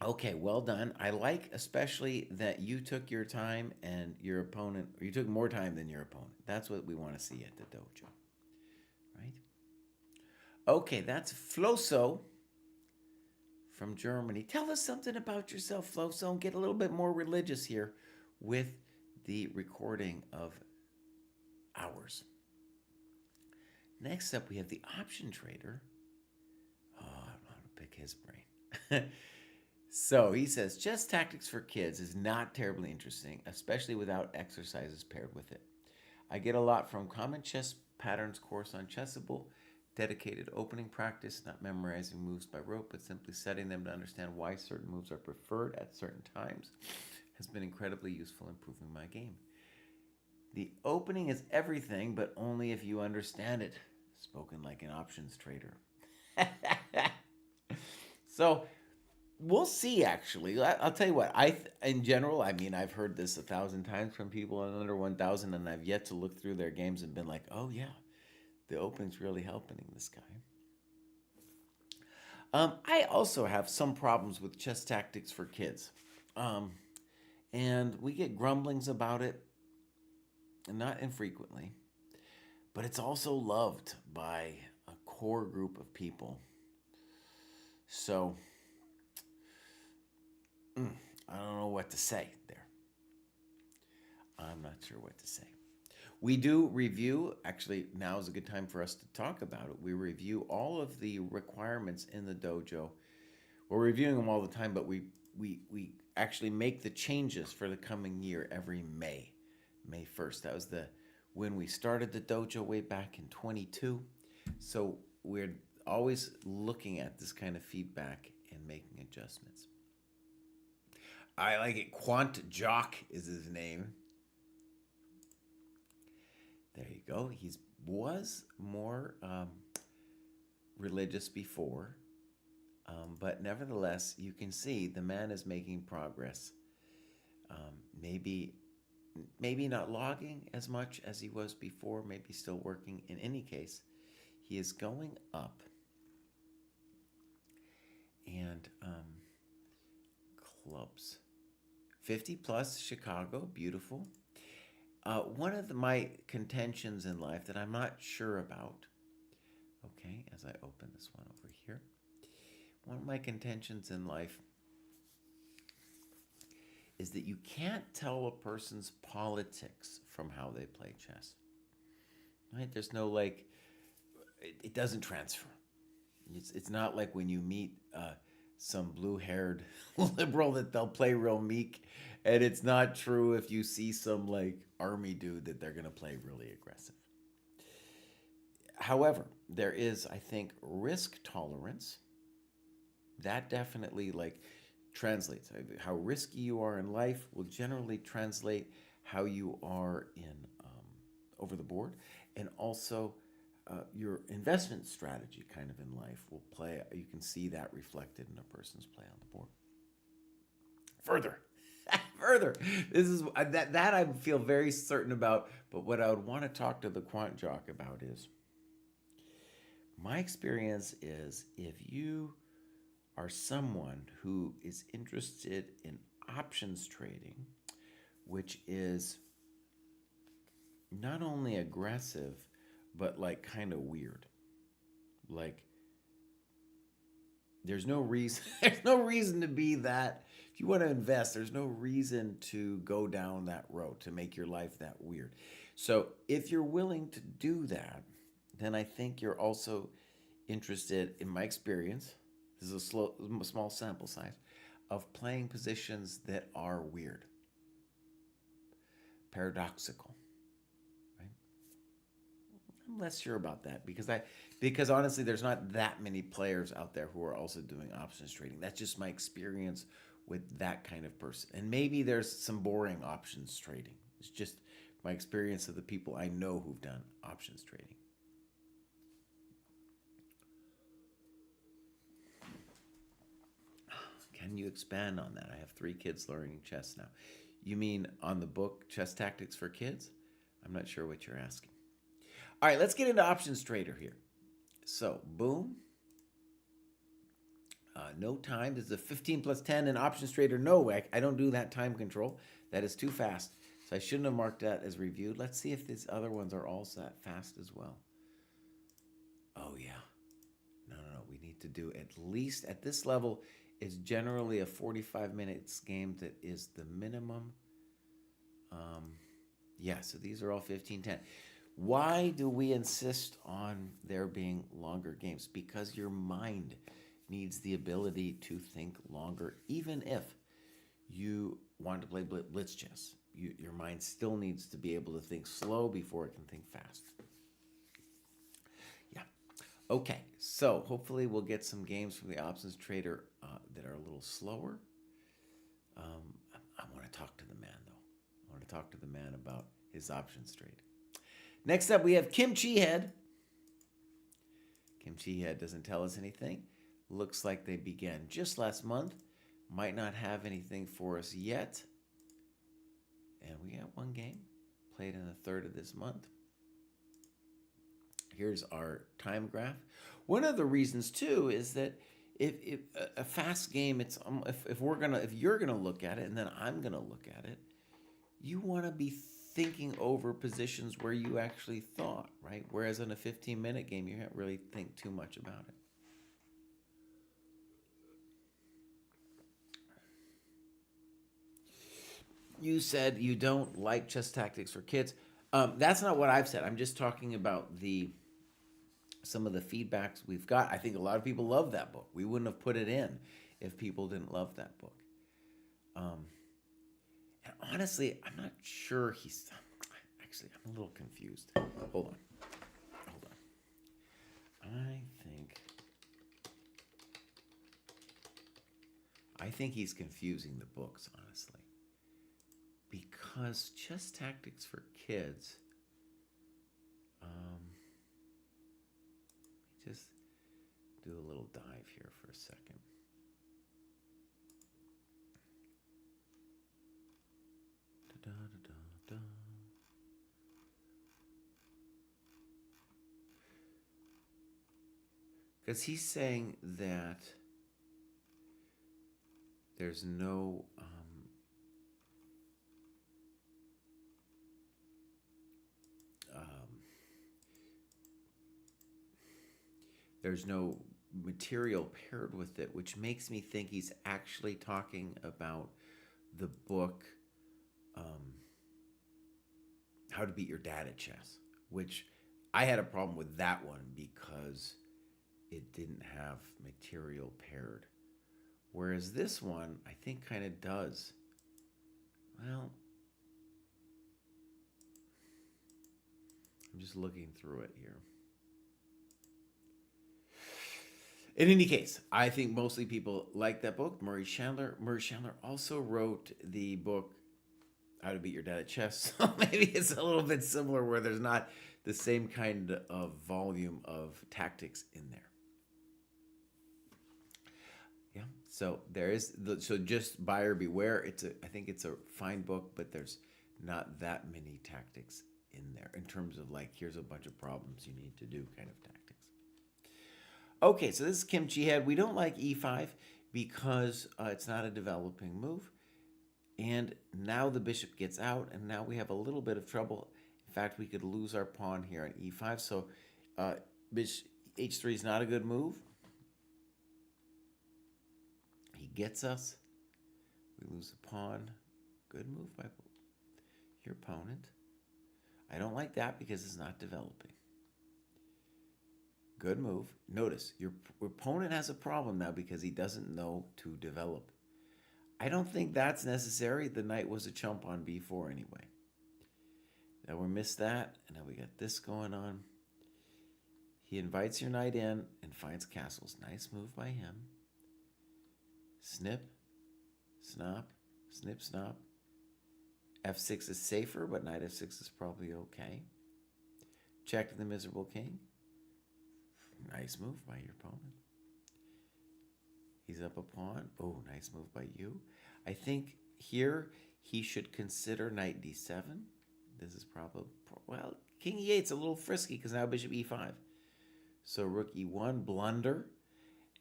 B: Okay, well done. I like especially that you took your time and your opponent, or you took more time than your opponent. That's what we want to see at the dojo, right? Okay, that's Floso from Germany. Tell us something about yourself, Floso, and get a little bit more religious here with the recording of ours. Next up, we have the option trader. Oh, I want to pick his brain. So he says, chess tactics for kids is not terribly interesting, especially without exercises paired with it. I get a lot from Common Chess Patterns course on Chessable, dedicated opening practice, not memorizing moves by rote, but simply setting them to understand why certain moves are preferred at certain times, has been incredibly useful in improving my game. The opening is everything, but only if you understand it. Spoken like an options trader. So, we'll see, actually. I'll tell you what, in general, I mean, I've heard this 1,000 times from people in under 1,000, and I've yet to look through their games and been like, oh, yeah, the opening's really helping this guy. I also have some problems with chess tactics for kids. And we get grumblings about it, not infrequently. But it's also loved by a core group of people. So, I don't know what to say there. I'm not sure what to say. We do review, actually, now is a good time for us to talk about it. We review all of the requirements in the dojo. We're reviewing them all the time, but we actually make the changes for the coming year every May 1st. That was when we started the dojo way back in 22. So we're always looking at this kind of feedback and making adjustments. I like it. Quant Jock is his name. There you go. He was more religious before, but nevertheless, you can see the man is making progress. Maybe not logging as much as he was before, maybe still working. In any case, he is going up. And clubs. 50 plus, Chicago, beautiful. One of my contentions in life that I'm not sure about, okay, as I open this one over here, one of my contentions in life is that you can't tell a person's politics from how they play chess. Right? There's no it doesn't transfer. It's not like when you meet some blue-haired liberal that they'll play real meek, and it's not true if you see some army dude that they're going to play really aggressive. However, there is, I think, risk tolerance. That definitely translates. How risky you are in life will generally translate how you are in over the board, and also your investment strategy kind of in life will play. You can see that reflected in a person's play on the board. Further, this is that I feel very certain about. But what I would want to talk to the quant jock about is my experience is if you are someone who is interested in options trading, which is not only aggressive, but kind of weird. There's no reason to be that. If you want to invest, there's no reason to go down that road to make your life that weird. So if you're willing to do that, then I think you're also interested, in my experience, this is a small sample size, of playing positions that are weird, paradoxical. I'm less sure about that because honestly, there's not that many players out there who are also doing options trading. That's just my experience with that kind of person. And maybe there's some boring options trading. It's just my experience of the people I know who've done options trading. Can you expand on that? I have 3 kids learning chess now. You mean on the book, Chess Tactics for Kids? I'm not sure what you're asking. All right, let's get into options trader here. So, boom. No time. This is a 15 plus 10 in options trader. No, I don't do that time control. That is too fast. So I shouldn't have marked that as reviewed. Let's see if these other ones are also that fast as well. Oh, yeah. No. We need to do at least at this level is generally a 45 minutes game that is the minimum. Yeah, so these are all 15-10. Why do we insist on there being longer games? Because your mind needs the ability to think longer, even if you want to play blitz chess. Your mind still needs to be able to think slow before it can think fast. Yeah. Okay, so hopefully we'll get some games from the options trader that are a little slower. I want to talk to the man, though. I want to talk to the man about his options trade. Next up, we have Kimchi Head. Kimchi Head doesn't tell us anything. Looks like they began just last month. Might not have anything for us yet. And we got 1 game played in the 3rd of this month. Here's our time graph. One of the reasons too is that if a fast game, it's if you're gonna look at it and then I'm gonna look at it, you want to be thinking over positions where you actually thought, right? Whereas in a 15-minute game, you can't really think too much about it. You said you don't like Chess Tactics for Kids. That's not what I've said. I'm just talking about some of the feedbacks we've got. I think a lot of people love that book. We wouldn't have put it in if people didn't love that book. And honestly, I'm not sure he's. Actually, I'm a little confused. Hold on. Hold on. I think he's confusing the books, honestly. Because Chess Tactics for Kids. Let me just do a little dive here for a second. Da, da, da, da, da. Because he's saying that there's no material paired with it, which makes me think he's actually talking about the book How to Beat Your Dad at Chess, which I had a problem with that one because it didn't have material paired. Whereas this one, I think, kind of does. Well, I'm just looking through it here. In any case, I think mostly people like that book. Murray Chandler. Murray Chandler also wrote the book How to Beat Your Dad at Chess. So maybe it's a little bit similar where there's not the same kind of volume of tactics in there. Yeah, so there is so just buyer beware. I think it's a fine book, but there's not that many tactics in there in terms of like here's a bunch of problems you need to do kind of tactics. Okay, so this is Kimchi Head. We don't like e5 because it's not a developing move. And now the bishop gets out, and now we have a little bit of trouble. In fact, we could lose our pawn here on e5. So bishop h3 is not a good move. He gets us. We lose the pawn. Good move by your opponent. I don't like that because it's not developing. Good move. Notice, your opponent has a problem now because he doesn't know to develop. I don't think that's necessary. The knight was a chump on b4 anyway. Now we missed that, and now we got this going on. He invites your knight in and finds castles. Nice move by him. Snip, snop, snip, snop. f6 is safer, but knight f6 is probably okay. Check to the miserable king. Nice move by your opponent. He's up a pawn. Oh, nice move by you. I think here he should consider knight d7. This is probably, well, king e8 is a little frisky because now bishop e5. So rook e1, blunder.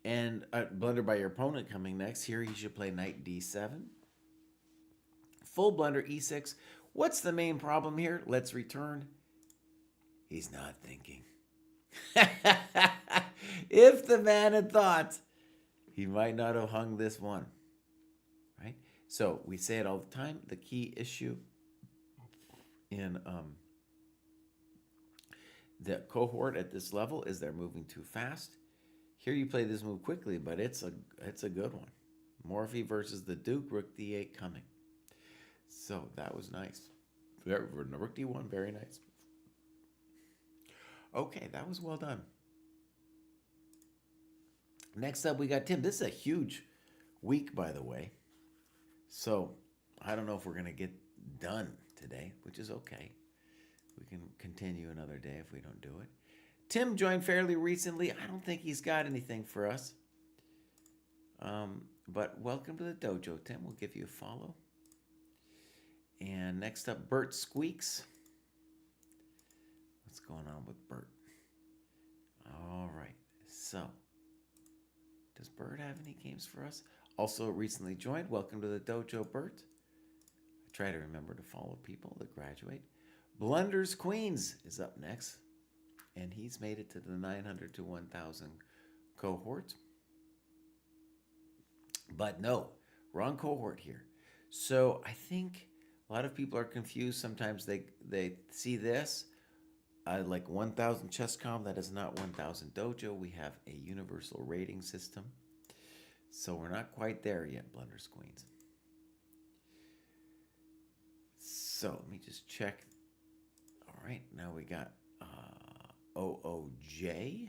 B: And blunder by your opponent coming next. Here he should play knight d7. Full blunder e6. What's the main problem here? Let's return. He's not thinking. If the man had thought, he might not have hung this one, right? So we say it all the time. The key issue in the cohort at this level is they're moving too fast. Here you play this move quickly, but it's a good one. Morphy versus the Duke, rook d8 coming. So that was nice. Rook d1, very nice. Okay, that was well done. Next up, we got Tim. This is a huge week, by the way. So I don't know if we're going to get done today, which is okay. We can continue another day if we don't do it. Tim joined fairly recently. I don't think he's got anything for us. But welcome to the dojo, Tim. We'll give you a follow. And next up, Bert Squeaks. What's going on with Bert? All right. So, does Bert have any games for us? Also recently joined. Welcome to the dojo, Bert. I try to remember to follow people that graduate. Blunders Queens is up next. And he's made it to the 900 to 1,000 cohort. But no, wrong cohort here. So I think A lot of people are confused. Sometimes they see this like 1000 ChessCom. That is not 1000 Dojo. We have a universal rating system. So we're not quite there yet, Blunders Queens. So let me just check. All right, now we got OOJ.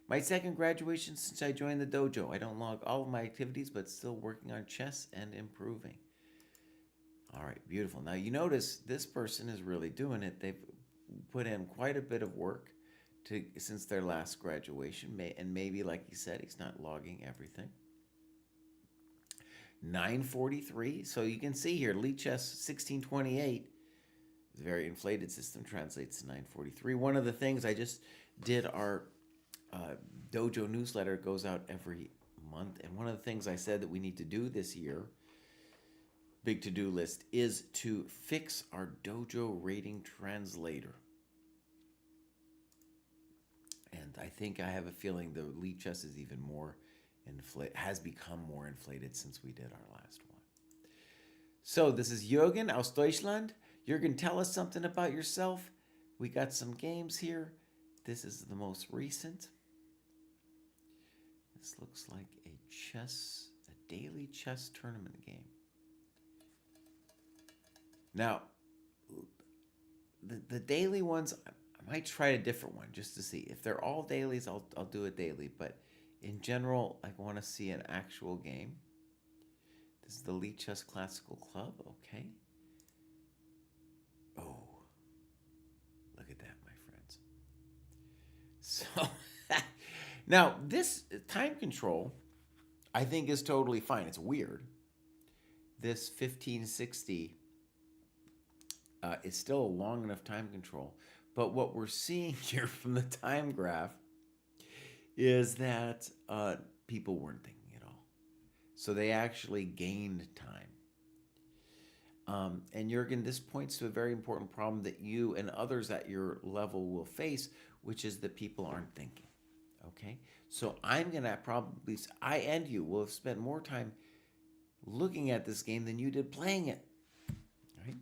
B: My second graduation since I joined the dojo. I don't log all of my activities, but still working on chess and improving. All right, beautiful. Now you notice this person is really doing it. They've put in quite a bit of work since their last graduation, and maybe, like he said, he's not logging everything. 943. So you can see here, Lee Chess 1628. It's a very inflated system, translates to 943. One of the things I just did, our dojo newsletter goes out every month, and one of the things I said that we need to do this year, big to-do list, is to fix our dojo rating translator. And I think I have a feeling the Lee Chess is even more has become more inflated since we did our last one. So this is Jürgen aus Deutschland. Jürgen, tell us something about yourself. We got some games here. This is the most recent. This looks like a daily chess tournament game. Now, the daily ones, I might try a different one just to see. If they're all dailies, I'll do it daily. But in general, I want to see an actual game. This is the Lee Chess Classical Club. Okay. Oh, look at that, my friends. So, now this time control, I think, is totally fine. It's weird. This 1560 is still a long enough time control. But what we're seeing here from the time graph is that people weren't thinking at all. So they actually gained time. And Jürgen, this points to a very important problem that you and others at your level will face, which is that people aren't thinking. Okay? So I'm going to probably, I and you will have spent more time looking at this game than you did playing it. Right?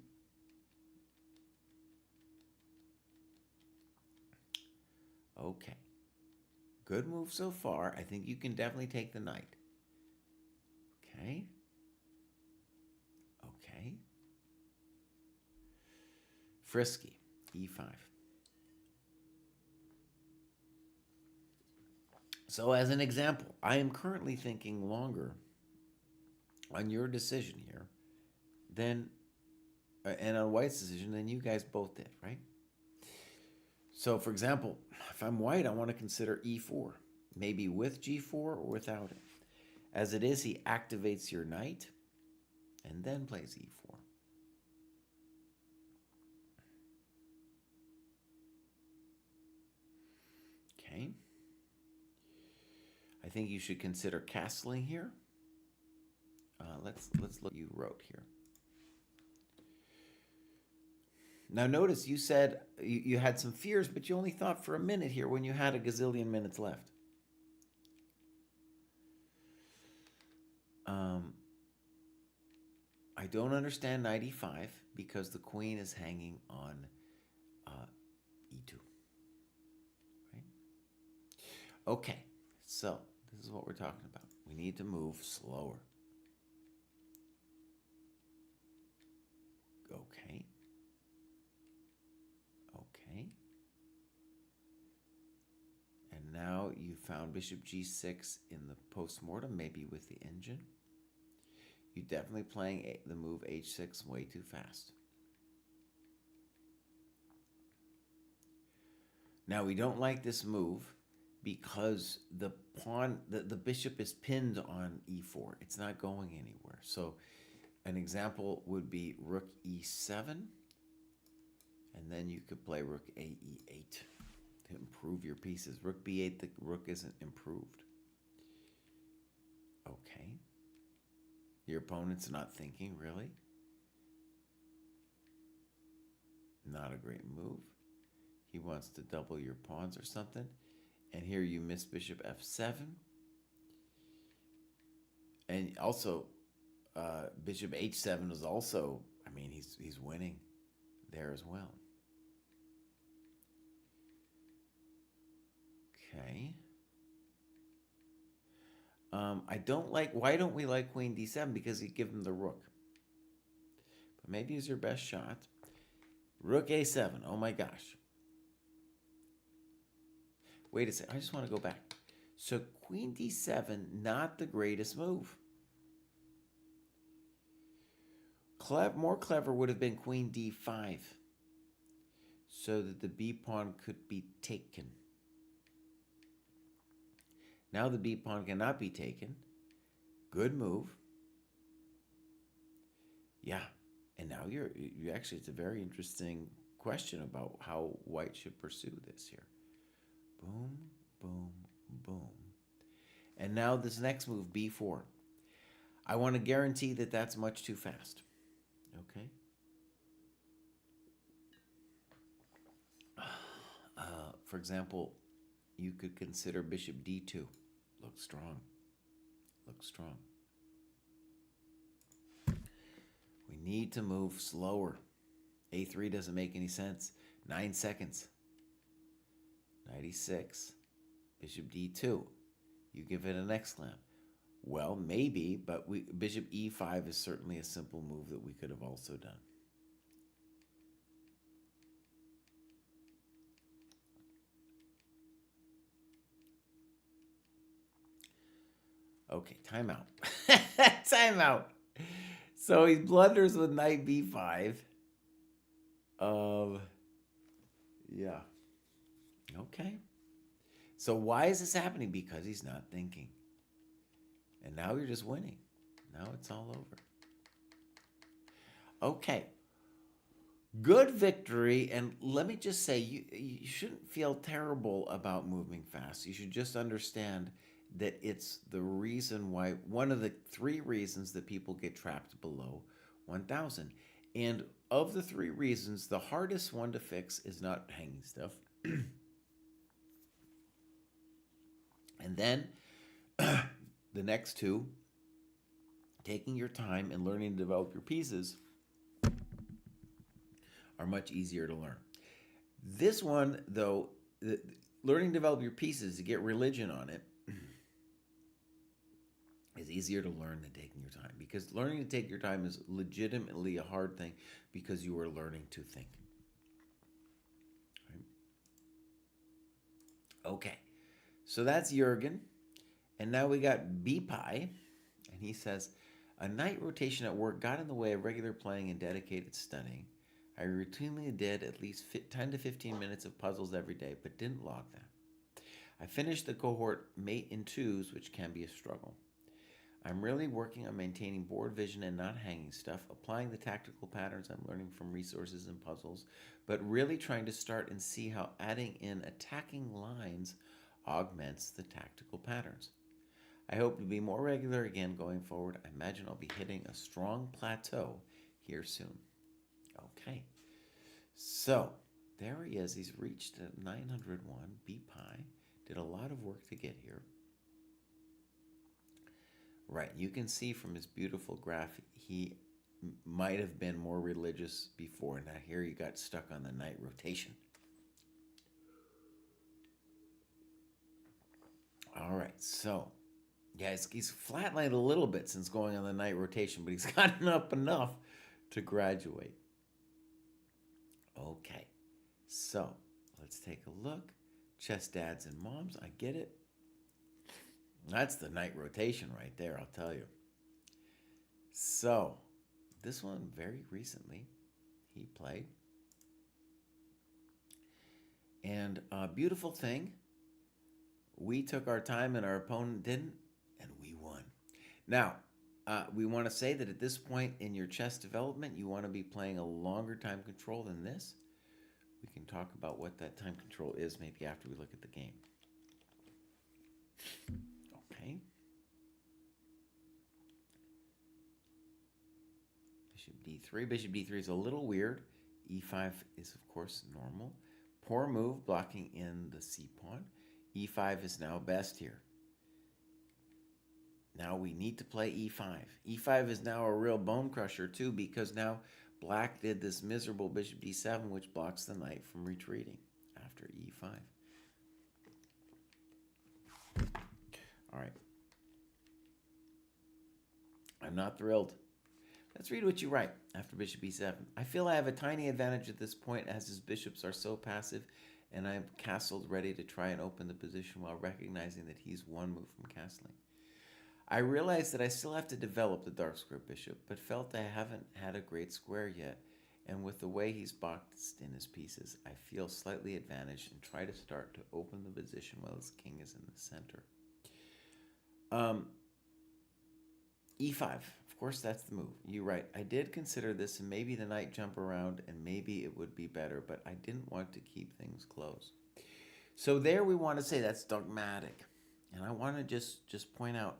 B: Okay. Good move so far. I think you can definitely take the knight. Okay. Okay. Frisky. E5. So as an example, I am currently thinking longer on your decision here than, and on White's decision than you guys both did, right? So for example, if I'm White, I want to consider E4, maybe with G4 or without it. As it is, he activates your knight and then plays E4. Okay. I think you should consider castling here. Let's look what you wrote here. Now notice you said you had some fears, but you only thought for a minute here when you had a gazillion minutes left. I don't understand knight e5 because the queen is hanging on e2. Right? Okay, so this is what we're talking about. We need to move slower. Okay. Okay. And now you found bishop g6 in the postmortem, maybe with the engine. You're definitely playing the move h6 way too fast. Now we don't like this move because the pawn, the bishop is pinned on e4. It's not going anywhere. So an example would be rook e7, and then you could play rook a e8 to improve your pieces. Rook b8, the rook isn't improved. Okay. Your opponent's not thinking, really. Not a great move. He wants to double your pawns or something. And here you miss bishop f7. And also, bishop h7 is also I mean, he's winning there as well. Okay. I don't like. Why don't we like Queen D7? Because you give him the rook. But maybe it's your best shot. Rook A7. Oh my gosh. Wait a second. I just want to go back. So Queen D7, not the greatest move. More clever would have been Queen D5, so that the B pawn could be taken. Now the B pawn cannot be taken. Good move. Yeah, and now you actually, it's a very interesting question about how white should pursue this here. Boom, boom, boom. And now this next move, B4. I want to guarantee that that's much too fast. Okay. For example, you could consider bishop D2. Looks strong. Looks strong. We need to move slower. A3 doesn't make any sense. 9 seconds. 96. Bishop D2. You give it an exclam. Well, maybe, but bishop E5 is certainly a simple move that we could have also done. Okay, timeout. Timeout. So he blunders with knight B5. Yeah. Okay. So why is this happening? Because he's not thinking. And now you're just winning. Now it's all over. Okay. Good victory. And let me just say, you shouldn't feel terrible about moving fast. You should just understand that it's the reason why, one of the 3 reasons that people get trapped below 1,000. And of the 3 reasons, the hardest one to fix is not hanging stuff. And then the next 2, taking your time and learning to develop your pieces, are much easier to learn. This one, though, learning to develop your pieces, to get religion on it, is easier to learn than taking your time. Because learning to take your time is legitimately a hard thing because you are learning to think. Right? Okay, so that's Jurgen. And now we got B-Pie. And he says, a night rotation at work got in the way of regular playing and dedicated studying. I routinely did at least 10 to 15 minutes of puzzles every day, but didn't log that. I finished the cohort mate in 2s, which can be a struggle. I'm really working on maintaining board vision and not hanging stuff, applying the tactical patterns I'm learning from resources and puzzles, but really trying to start and see how adding in attacking lines augments the tactical patterns. I hope to be more regular again going forward. I imagine I'll be hitting a strong plateau here soon. Okay, so there he is. He's reached 901. B-Pie did a lot of work to get here. Right, you can see from his beautiful graph, he might have been more religious before. Now here he got stuck on the night rotation. All right, so yeah, he's flatlined a little bit since going on the night rotation, but he's gotten up enough to graduate. Okay, so let's take a look. Chess dads and moms, I get it. That's the night rotation right there, I'll tell you. So, this one very recently he played. And a beautiful thing, we took our time and our opponent didn't, and we won. Now, we want to say that at this point in your chess development, you want to be playing a longer time control than this. We can talk about what that time control is maybe after we look at the game. Okay. Bishop D3. Bishop D3 is a little weird. E5 is, of course, normal. Poor move, blocking in the C pawn. E5 is now best here. Now we need to play E5. E5 is now a real bone crusher, too, because now Black did this miserable bishop d7, which blocks the knight from retreating after e5. All right. I'm not thrilled. Let's read what you write after bishop e7. I feel I have a tiny advantage at this point as his bishops are so passive, and I am castled ready to try and open the position while recognizing that he's one move from castling. I realize that I still have to develop the dark square bishop, but felt I haven't had a great square yet, and with the way he's boxed in his pieces, I feel slightly advantaged and try to start to open the position while his king is in the center. E5, of course that's the move. You write, I did consider this and maybe the knight jump around and maybe it would be better, but I didn't want to keep things close. So there we want to say that's dogmatic. And I want to just point out,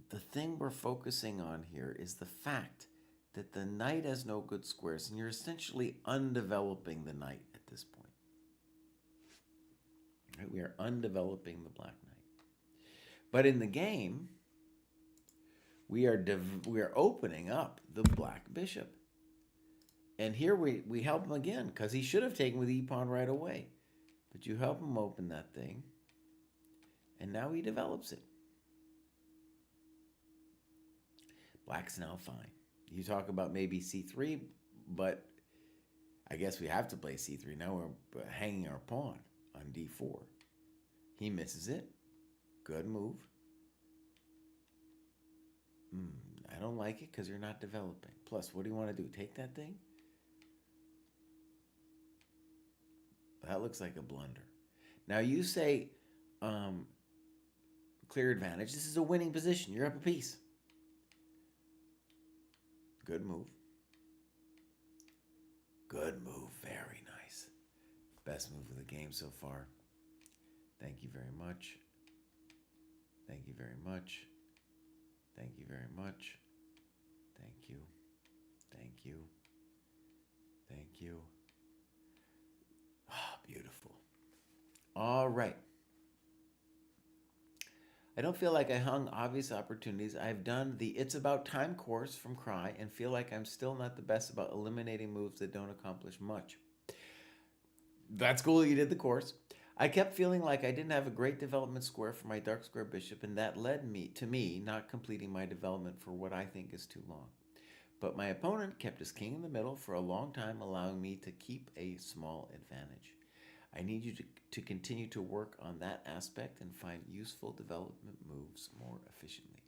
B: the thing we're focusing on here is the fact that the knight has no good squares, and you're essentially undeveloping the knight at this point. Right? We are undeveloping the black knight. But in the game, we are opening up the black bishop. And here we help him again, because he should have taken with e-pawn right away. But you help him open that thing, and now he develops it. Black's now fine. You talk about maybe c3, but I guess we have to play c3. Now we're hanging our pawn on d4. He misses it. Good move. I don't like it because you're not developing. Plus, what do you want to do? Take that thing? That looks like a blunder. Now you say clear advantage. This is a winning position. You're up a piece. Good move. Good move. Very nice. Best move of the game so far. Thank you very much. Thank you very much. Thank you very much. Thank you. Thank you. Thank you. Ah, beautiful. All right. I don't feel like I hung obvious opportunities. I've done the It's About Time course from Cry and feel like I'm still not the best about eliminating moves that don't accomplish much. That's cool you did the course. I kept feeling like I didn't have a great development square for my dark square bishop, and that led to me not completing my development for what I think is too long. But my opponent kept his king in the middle for a long time, allowing me to keep a small advantage. I need you to continue to work on that aspect and find useful development moves more efficiently.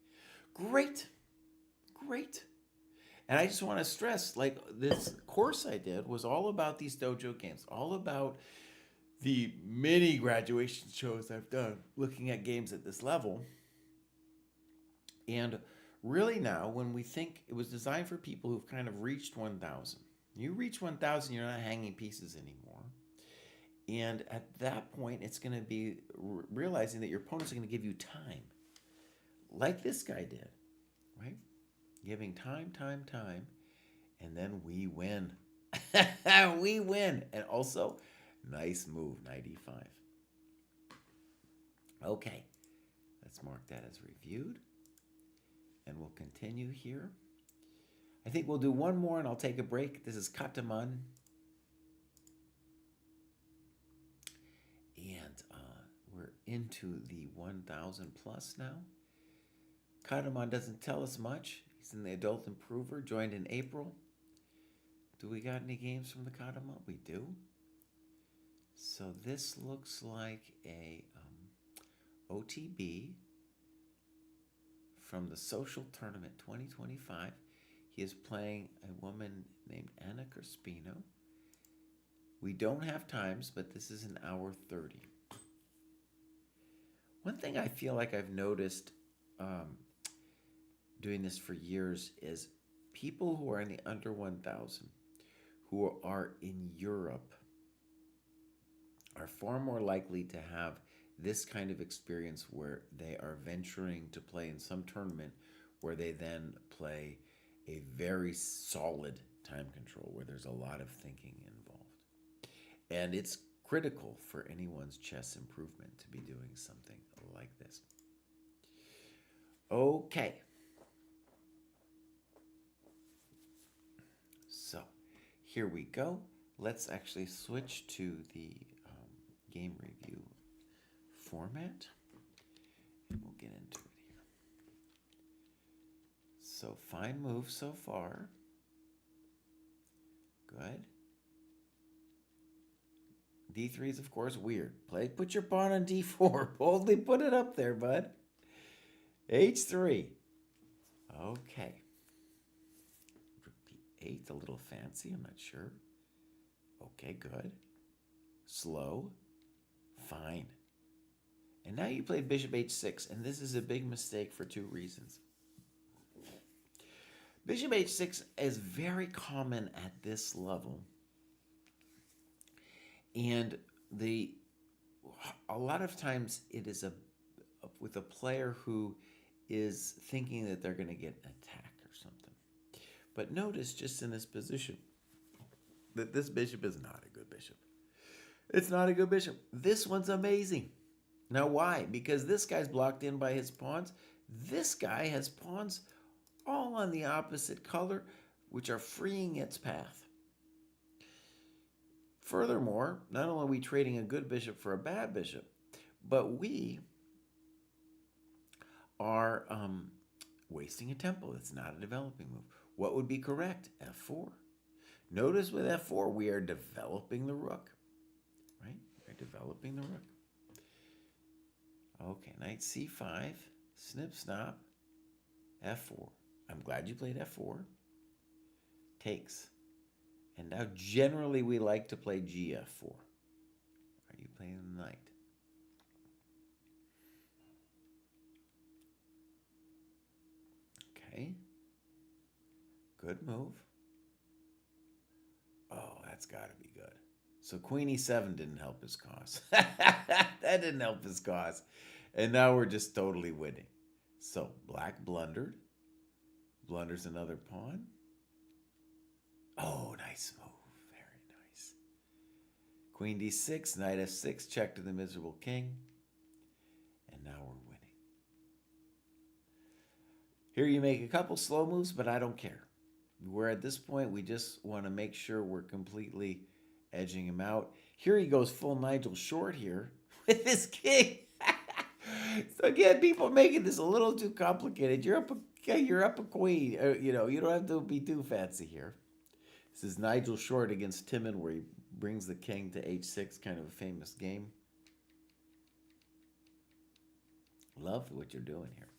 B: Great. Great. And I just want to stress, like, this course I did was all about these dojo games, all about the many graduation shows I've done looking at games at this level. And really now, when we think it was designed for people who've kind of reached 1,000. You reach 1,000, you're not hanging pieces anymore. And at that point, it's going to be realizing that your opponents are going to give you time. Like this guy did, right? Giving time, and then we win. We win. And also, nice move, knight e5. Okay, let's mark that as reviewed. And we'll continue here. I think we'll do one more and I'll take a break. This is Kataman. And we're into the 1,000 plus now. Kataman doesn't tell us much. He's in the Adult Improver, joined in April. Do we got any games from the Kataman? We do. So this looks like a OTB from the Social Tournament 2025. He is playing a woman named Anna Crispino. We don't have times, but this is an hour 30. One thing I feel like I've noticed doing this for years is people who are in the under 1,000, who are in Europe, are far more likely to have this kind of experience where they are venturing to play in some tournament where they then play a very solid time control, where there's a lot of thinking involved. And it's critical for anyone's chess improvement to be doing something like this. Okay. here we go. Let's actually switch to the game review format. And we'll get into it here. So fine move so far. Good. D3 is, of course, weird. Put your pawn on D4. Boldly put it up there, bud. H3. Okay. Rook D8, a little fancy. I'm not sure. Okay, good. Slow. Fine. And now you play bishop H6, and this is a big mistake for two reasons. Bishop H6 is very common at this level. And a lot of times it is with a player who is thinking that they're going to get an attack or something. But notice just in this position that this bishop is not a good bishop. It's not a good bishop. This one's amazing. Now why? Because this guy's blocked in by his pawns. This guy has pawns all on the opposite color, which are freeing its path. Furthermore, not only are we trading a good bishop for a bad bishop, but we are wasting a tempo. It's not a developing move. What would be correct? F4. Notice with F4, we are developing the rook. Right? We're developing the rook. Okay, knight C5, snip, snap, F4. I'm glad you played F4. Takes. And now generally we like to play GF4. Are you playing the knight? Okay. Good move. Oh, that's got to be good. So Queen E7 didn't help his cause. That didn't help his cause. And now we're just totally winning. So black blundered. Blunders another pawn. Oh, nice move. Very nice. Queen D6, knight F6, check to the miserable king. And now we're winning. Here you make a couple slow moves, but I don't care. We're at this point, we just want to make sure we're completely edging him out. Here he goes full Nigel Short here with his king. So again, people making this a little too complicated. You're up a queen. You don't have to be too fancy here. This is Nigel Short against Timon, where he brings the king to H6, kind of a famous game. Love what you're doing here.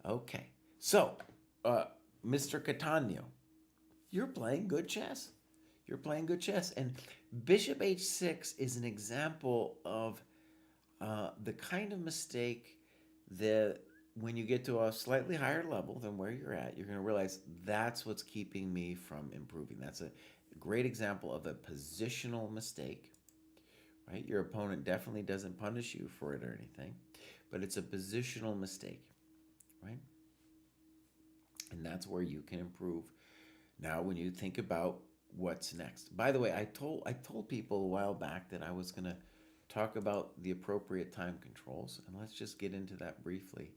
B: Okay, so Mr. Catania, you're playing good chess. You're playing good chess, and Bishop H6 is an example of the kind of mistake that when you get to a slightly higher level than where you're at, you're going to realize that's what's keeping me from improving. That's a great example of a positional mistake, right? Your opponent definitely doesn't punish you for it or anything, but it's a positional mistake, right? And that's where you can improve. Now, when you think about what's next. By the way, I told people a while back that I was going to talk about the appropriate time controls, and let's just get into that briefly.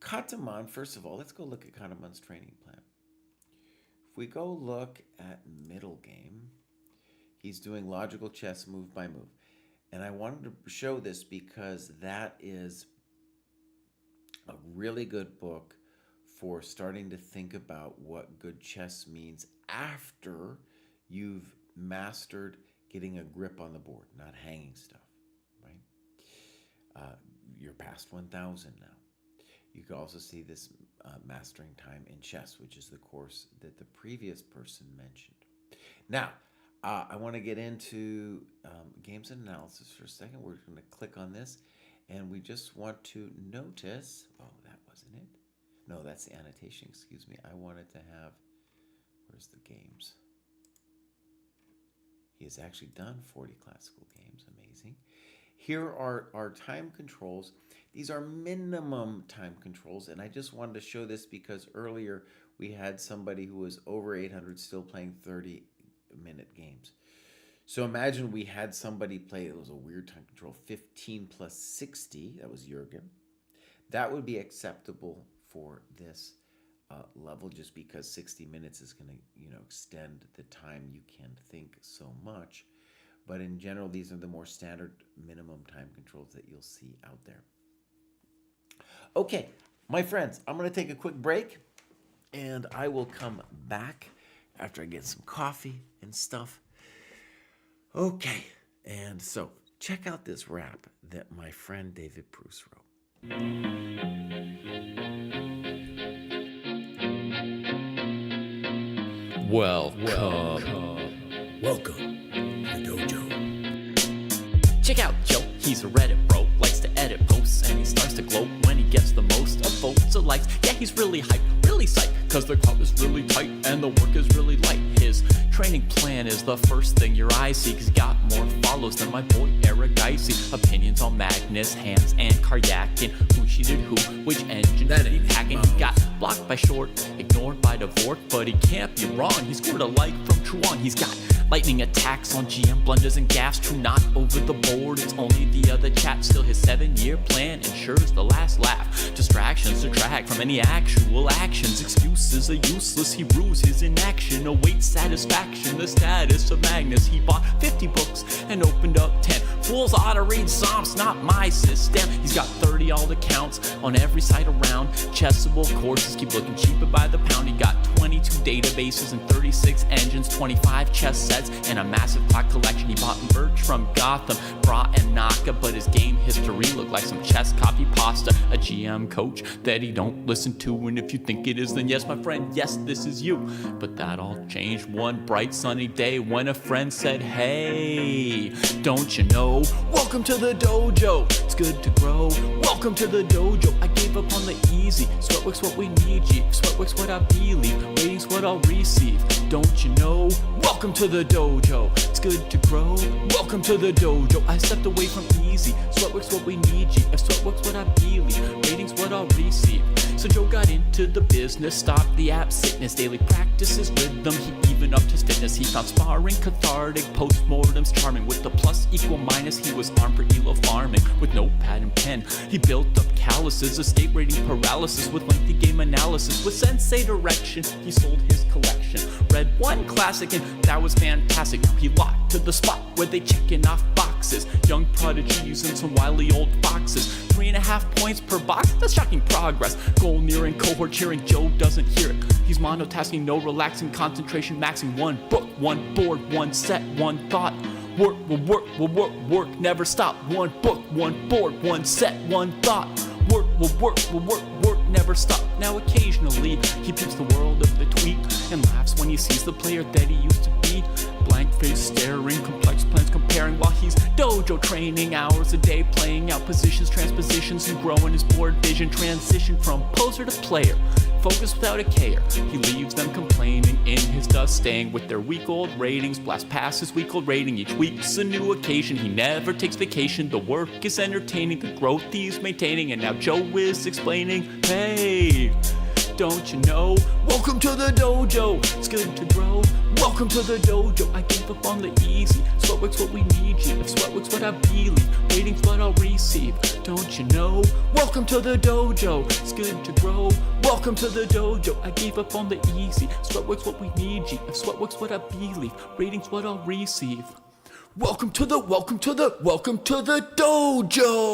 B: Kataman, first of all, let's go look at Kataman's training plan. If we go look at middle game, he's doing logical chess move by move. And I wanted to show this because that is a really good book for starting to think about what good chess means after you've mastered getting a grip on the board, not hanging stuff, right? You're past 1,000 now. You can also see this mastering time in chess, which is the course that the previous person mentioned. Now, I want to get into games and analysis for a second. We're going to click on this, and we just want to notice, oh, that wasn't it. No, that's the annotation, excuse me. I wanted to have, where's the games? He has actually done 40 classical games, amazing. Here are our time controls. These are minimum time controls, and I just wanted to show this because earlier we had somebody who was over 800 still playing 30-minute games. So imagine we had somebody play, it was a weird time control, 15 plus 60, that was Jurgen. That would be acceptable for this level, just because 60 minutes is going to, extend the time you can think so much. But in general, these are the more standard minimum time controls that you'll see out there. Okay, my friends, I'm going to take a quick break, and I will come back after I get some coffee and stuff. Okay, and so check out this rap that my friend David Bruce wrote.
C: Welcome to the dojo.
A: Check out Joe, he's a Reddit bro, likes to edit posts, and he starts to gloat when he gets the most of votes or likes. Yeah, he's really hyped, really psyched, cause the crowd is really tight and the work is really light. His training plan is the first thing your eyes see, cause he got more follows than my boy Eric Geisy. Opinions on Magnus, Hans, and Karyakin, who cheated who, which engine that he hacking. He got blocked by Short, ignored by Dvorak, but he can't be wrong, he scored a like from Chuan. He's got lightning attacks on GM blunders and gaffes, true not over the board, it's only the other chat. Still his 7-year plan ensures the last laugh. Distractions detract from any actual actions. Excuses are useless, he rues his inaction. Awaits satisfaction, the status of Magnus. He bought 50 books and opened up 10. Fools ought to read Psalms, not my system. He's got 30 alt accounts on every site around. Chessable courses keep looking cheaper by the pound. He got 22 databases and 36 engines, 25 chess sets, and a massive clock collection. He bought merch from Gotham, Bra and Naka, but his game history looked like some chess copy pasta. A GM coach that he don't listen to, and if you think it is, then yes, my friend, yes, this is you. But that all changed one bright sunny day when a friend said, hey, don't you know, welcome to the dojo, it's good to grow. Welcome to the dojo, I gave up on the easy. Sweatwork's what we need, G. Sweatwork's what I believe, waiting's what I'll receive. Don't you know, welcome to the dojo, it's good to grow. Welcome to the dojo, I stepped away from easy. Sweatwork's what we need, G. If sweatwork's what I believe, waiting's what I'll receive. So Joe got into the business, stopped the app sickness, daily practices rhythm, he even upped his fitness. He found sparring cathartic, postmortems charming. With the plus equal minus, he was armed for elo farming. With notepad and pen, he built up calluses, escape rating paralysis with lengthy game analysis. With sensei direction, he sold his collection. Read one classic and that was fantastic. Now he locked to the spot where they checking off boxes. Young prodigies and some wily old foxes. 3.5 points per box, that's shocking progress. Goal nearing, cohort cheering, Joe doesn't hear it. He's monotasking, no relaxing, concentration maxing. One book, one board, one set, one thought. Work, work, never stop. One book, one board, one set, one thought. Work, never stop. Now occasionally, he peeps the world of the tweet and laughs when he sees the player that he used to be. Blank face staring, complex plans comparing while he's dojo training. Hours a day playing out positions, transpositions, and growing his board vision. Transition from poser to player, focus without a care. He leaves them complaining in his dust, staying with their week-old ratings. Blast past his week-old rating, each week's a new occasion. He never takes vacation, the work is entertaining, the growth he's maintaining. And now Joe is explaining, hey, don't you know, welcome to the dojo, it's good to grow. Welcome to the dojo, I gave up on the easy. Sweatwork's what we need, G. If sweatwork's what I believe, waiting's what I'll receive. Don't you know, welcome to the dojo, it's good to grow. Welcome to the dojo, I gave up on the easy. Sweatwork's what we need, G. If sweatwork's what I believe, waiting's what I'll receive. Welcome to the dojo.
C: Welcome to the dojo.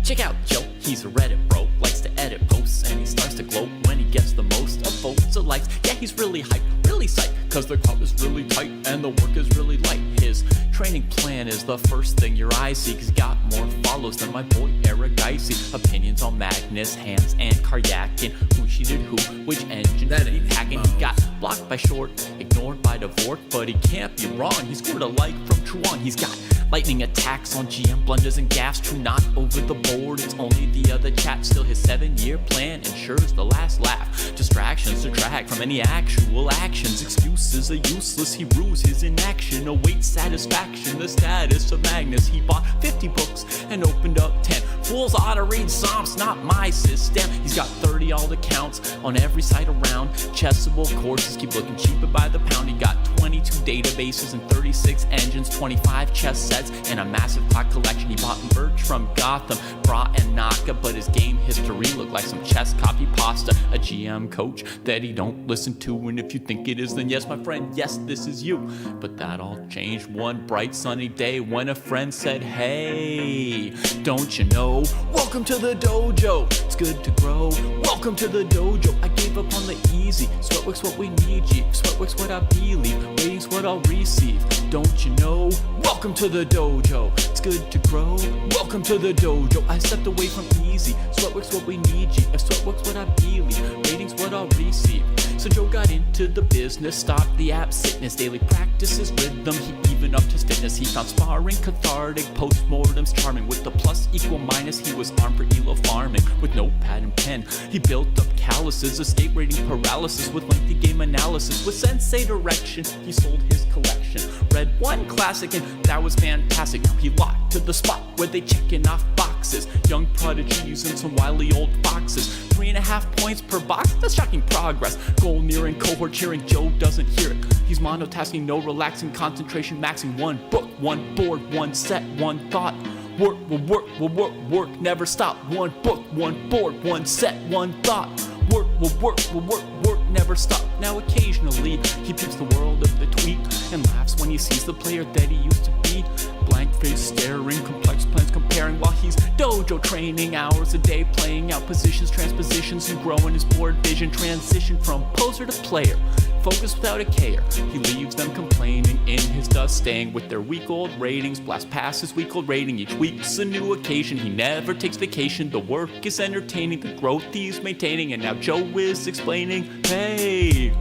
A: Check out Joe, he's a Reddit bro, likes to edit posts, and he starts to gloat when he gets the most of votes or likes. Yeah, he's really hyped, really psyched, cause the crowd is really tight and the work is really light. His training plan is the first thing your eyes see, cause he got more follows than my boy Eric Geisy. Opinions on Magnus, Hans, and Karyakin, who cheated who, which engine that he hacking. He got blocked by Short, ignored by Dvorak, but he can't be wrong, he scored a like from Chuan. He's got lightning attacks on GM blunders and gaffes, true not over the board, it's only the other chat. Still his 7-year plan ensures the last laugh. Distractions detract from any actual actions. Excuses are useless, he rues his inaction. Awaits satisfaction, the status of Magnus. He bought 50 books and opened up 10. Fools ought to read Psalms, not my system. He's got 30 alt accounts on every site around. Chessable courses keep looking cheaper by the pound. He got 22 databases and 36 engines, 25 chess sets, and a massive clock collection. He bought merch from Gotham, Bra and Naka, but his game history looked like some chess copy pasta. A GM coach that he don't listen to, and if you think it is, then yes, my friend, yes, this is you. But that all changed one bright sunny day when a friend said, hey, don't you know? Welcome to the dojo, it's good to grow. Welcome to the dojo, I gave up on the easy. Sweatwork's what we need, G. Sweatwork's what I believe, waiting's what I'll receive. Don't you know? Welcome to the dojo, it's good to grow. Welcome to the dojo, I stepped away from easy. Sweatwork's what we need, G. If sweatwork's what I believe, waiting's what I'll receive. So Joe got into the business, stopped the app sickness, daily practices rhythm, he even upped his fitness. He found sparring cathartic, postmortems charming. With the plus equal minus, he was armed for elo farming. With notepad and pen, he built up calluses, escape rating paralysis with lengthy game analysis. With sensei direction, he sold his collection. Read one classic and that was fantastic. Now he locked to the spot where they checking off boxes. Young prodigies and some wily old foxes. 3.5 points per box, that's shocking progress. Goal nearing, cohort cheering, Joe doesn't hear it. He's monotasking, no relaxing, concentration maxing. One book, one board, one set, one thought. Work, will work, will work, work, never stop. One book, one board, one set, one thought. Work, will work, will work, work, never stop. Now occasionally, he peeps the world of the tweet and laughs when he sees the player that he used to be. Blank face staring, complex plans comparing while he's dojo training. Hours a day playing out positions, transpositions, and growing his board vision. Transition from poser to player, focus without a care. He leaves them complaining in his dust, staying with their week-old ratings. Blast past his week-old rating, each week's a new occasion. He never takes vacation, the work is entertaining, the growth he's maintaining. And now Joe is explaining, hey,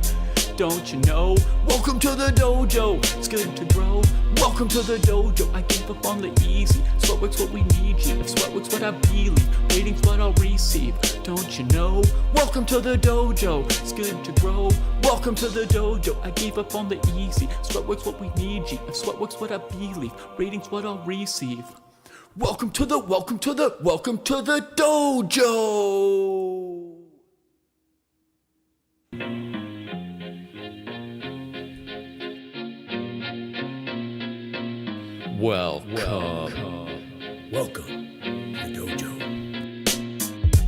A: don't you know? Welcome to the dojo, it's good to grow. Welcome to the dojo, I gave up on the easy. Sweatwork's what we need, G. If sweatwork's what I believe, waiting's what I'll receive. Don't you know? Welcome to the dojo, it's good to grow. Welcome to the dojo, I gave up on the easy. Sweatwork's what we need, G. If sweatwork's what I believe, waiting's what I'll receive. Welcome to the dojo.
C: Welcome to the dojo.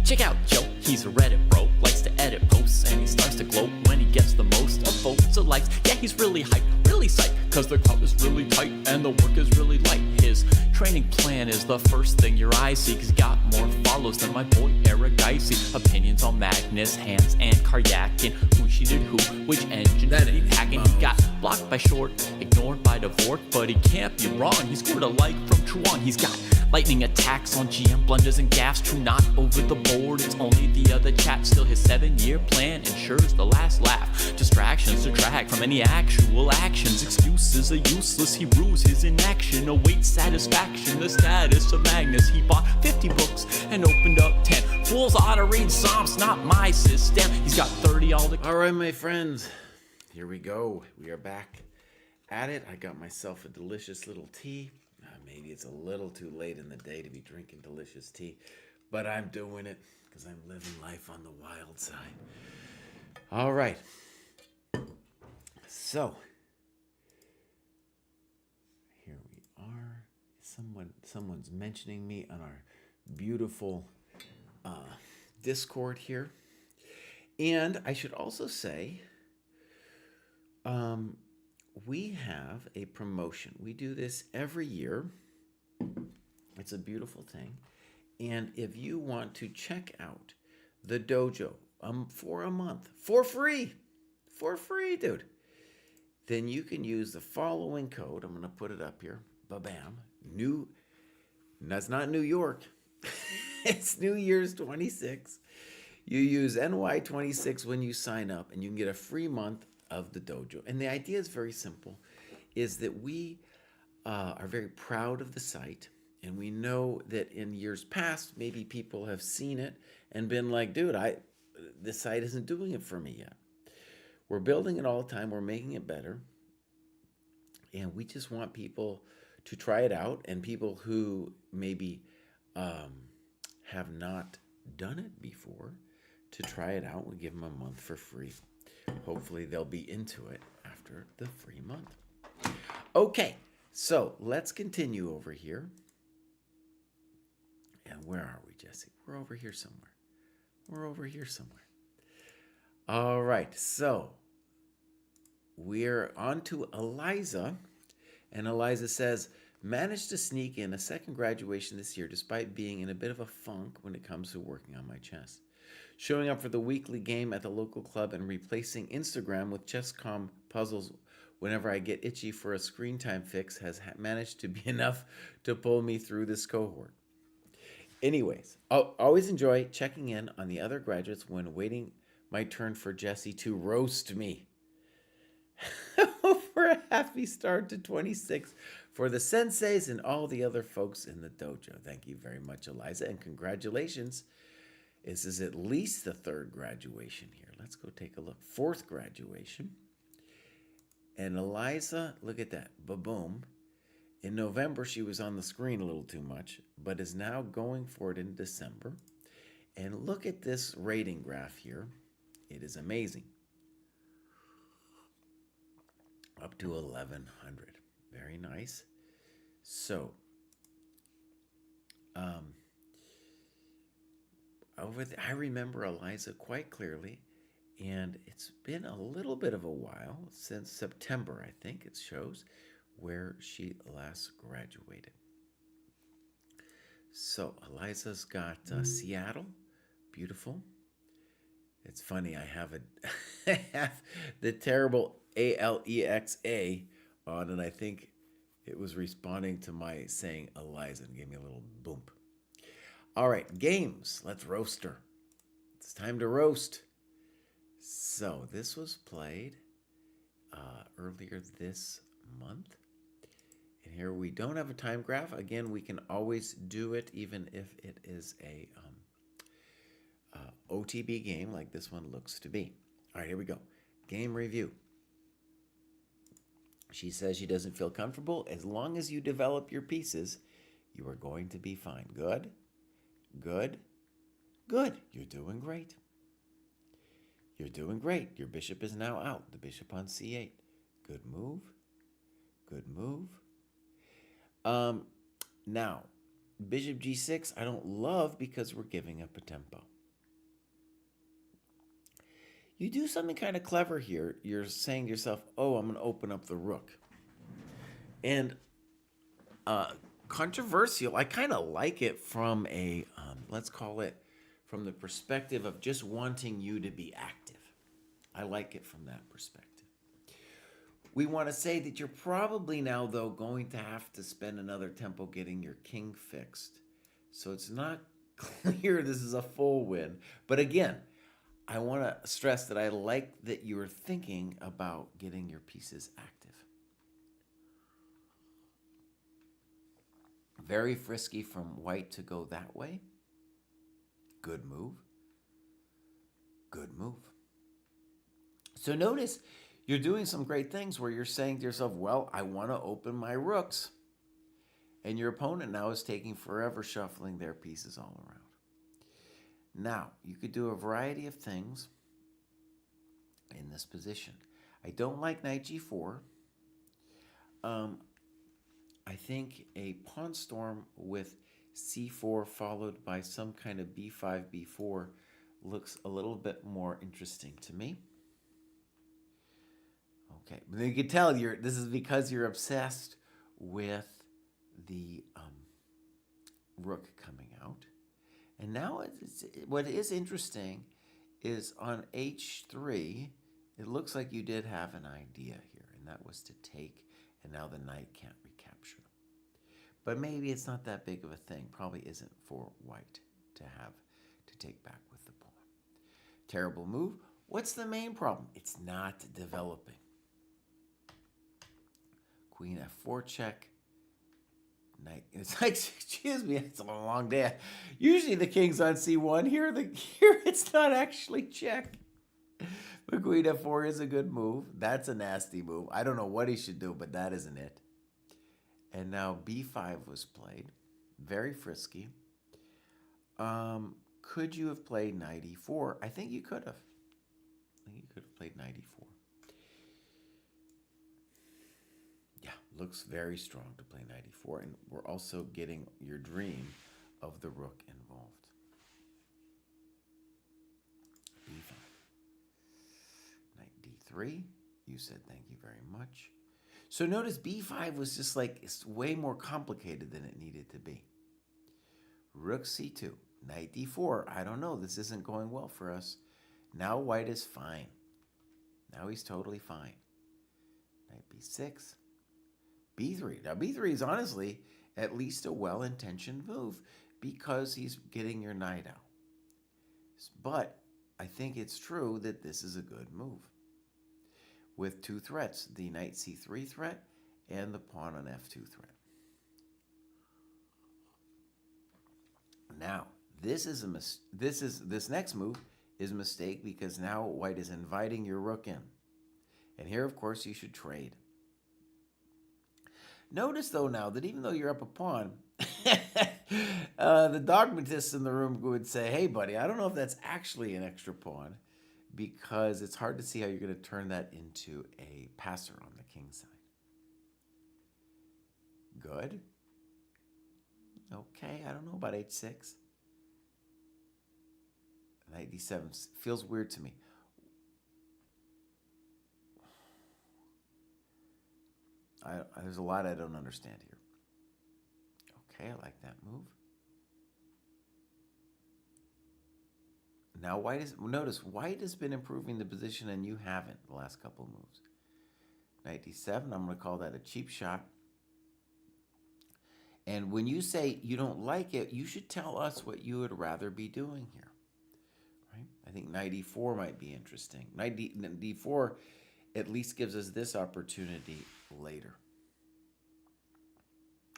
A: Check out Joe, he's a Reddit bro, likes to edit posts, and he starts to gloat when he gets the most of votes or likes. Yeah, he's really hyped, really psyched, cause the crowd is really tight and the work is really light. His training plan is the first thing your eyes see, cause he got more follows than my boy Eric Dicey. Opinions on Magnus, Hans, and Karyakin. Who cheated who, which engine
C: That
A: did he
C: ain't
A: hack? And
C: Mouse.
A: he got blocked by Short, ignored by Dvorak, but he can't be wrong. He scored a like from Truon. He's got lightning attacks on GM blunders and gaffes. True, not over the board, it's only the other chat. Still his 7-year plan ensures the last laugh. Distractions detract from any actual actions. Excuses are useless, he rues his inaction. Awaits satisfaction, the status of Magnus. He bought 50 books and opened up 10. Fools ought to read Psalms, not my system. He's got 30 all the...
B: All right, my friends, here we go. We are back at it. I got myself a delicious little tea. Maybe it's a little too late in the day to be drinking delicious tea, but I'm doing it because I'm living life on the wild side. All right. So, here we are. Someone's mentioning me on our beautiful Discord here. And I should also say, we have a promotion. We do this every year. It's a beautiful thing. And if you want to check out the dojo for a month, for free, dude, then you can use the following code. I'm going to put it up here. Ba-bam. That's not New York. It's New Year's 26. You use NY26 when you sign up, and you can get a free month of the dojo. And the idea is very simple, is that we are very proud of the site, and we know that in years past, maybe people have seen it and been like, dude, this site isn't doing it for me yet. We're building it all the time. We're making it better. And we just want people to try it out, and people who maybe have not done it before to try it out. We give them a month for free. Hopefully they'll be into it after the free month. Okay, so let's continue over here. And where are we, Jesse? We're over here somewhere. We're over here somewhere. All right, so we're on to Eliza. And Eliza says, managed to sneak in a second graduation this year despite being in a bit of a funk when it comes to working on my chess. Showing up for the weekly game at the local club and replacing Instagram with chess.com puzzles whenever I get itchy for a screen time fix has managed to be enough to pull me through this cohort. Anyways, I'll always enjoy checking in on the other graduates when waiting my turn for Jesse to roast me. For a happy start to 26 for the senseis and all the other folks in the dojo. Thank you very much, Eliza, and congratulations. This is at least the third graduation here. Let's go take a look. Fourth graduation. And Eliza, look at that. Ba-boom. In November, she was on the screen a little too much, but is now going for it in December. And look at this rating graph here. It is amazing. Up to 1,100. Very nice. So, I remember Eliza quite clearly, and it's been a little bit of a while, since September, I think it shows, where she last graduated. So, Eliza's got Seattle. Beautiful. It's funny, I have I have the terrible Alexa on, and I think it was responding to my saying Eliza and gave me a little boom. All right, games. Let's roast her. It's time to roast. So this was played earlier this month. And here we don't have a time graph. Again, we can always do it even if it is a OTB game like this one looks to be. All right, here we go. Game review. She says she doesn't feel comfortable. As long as you develop your pieces, you are going to be fine. Good, good, good. You're doing great. You're doing great. Your bishop is now out. The bishop on c8. Good move. Good move. Now, bishop g6, I don't love because we're giving up a tempo. You do something kind of clever here. You're saying to yourself, oh, I'm going to open up the rook. And controversial, I kind of like it from a, let's call it, from the perspective of just wanting you to be active. I like it from that perspective. We want to say that you're probably now, though, going to have to spend another tempo getting your king fixed. So it's not clear this is a full win. But again, I want to stress that I like that you are thinking about getting your pieces active. Very frisky from white to go that way. Good move. Good move. So notice you're doing some great things where you're saying to yourself, well, I want to open my rooks. And your opponent now is taking forever shuffling their pieces all around. Now, you could do a variety of things in this position. I don't like knight g4. I think a pawn storm with c4 followed by some kind of b5, b4 looks a little bit more interesting to me. Okay, but you can tell this is because you're obsessed with the rook coming out. And now what is interesting is on h3, it looks like you did have an idea here, and that was to take, and now the knight can't recapture. But maybe it's not that big of a thing. Probably isn't for white to have to take back with the pawn. Terrible move. What's the main problem? It's not developing. Queen f4 check. Knight. It's like, excuse me, it's a long day. Usually the king's on c1. Here it's not actually check. But queen f4 is a good move. That's a nasty move. I don't know what he should do, but that isn't it. And now b5 was played. Very frisky. Could you have played knight e4? I think you could have. I think you could have played knight e4. Yeah, looks very strong to play knight e4, and we're also getting your dream of the rook involved. b5. Knight d3. You said thank you very much. So notice b5 was just like, it's way more complicated than it needed to be. Rook c2. Knight d4. I don't know. This isn't going well for us. Now white is fine. Now he's totally fine. Knight b6. b3. Now b3 is honestly at least a well-intentioned move because he's getting your knight out. But I think it's true that this is a good move. With two threats, the knight c3 threat and the pawn on f2 threat. Now, this next move is a mistake because now white is inviting your rook in. And here, of course, you should trade. Notice, though, now that even though you're up a pawn, the dogmatists in the room would say, hey, buddy, I don't know if that's actually an extra pawn because it's hard to see how you're going to turn that into a passer on the king side. Good. Okay, I don't know about h6. Knight d7 feels weird to me. There's a lot I don't understand here. Okay, I like that move. Now notice white has been improving the position and you haven't the last couple of moves. Knight d7, I'm going to call that a cheap shot. And when you say you don't like it, you should tell us what you would rather be doing here. Right? I think knight e4 might be interesting. Knight d4 at least gives us this opportunity later.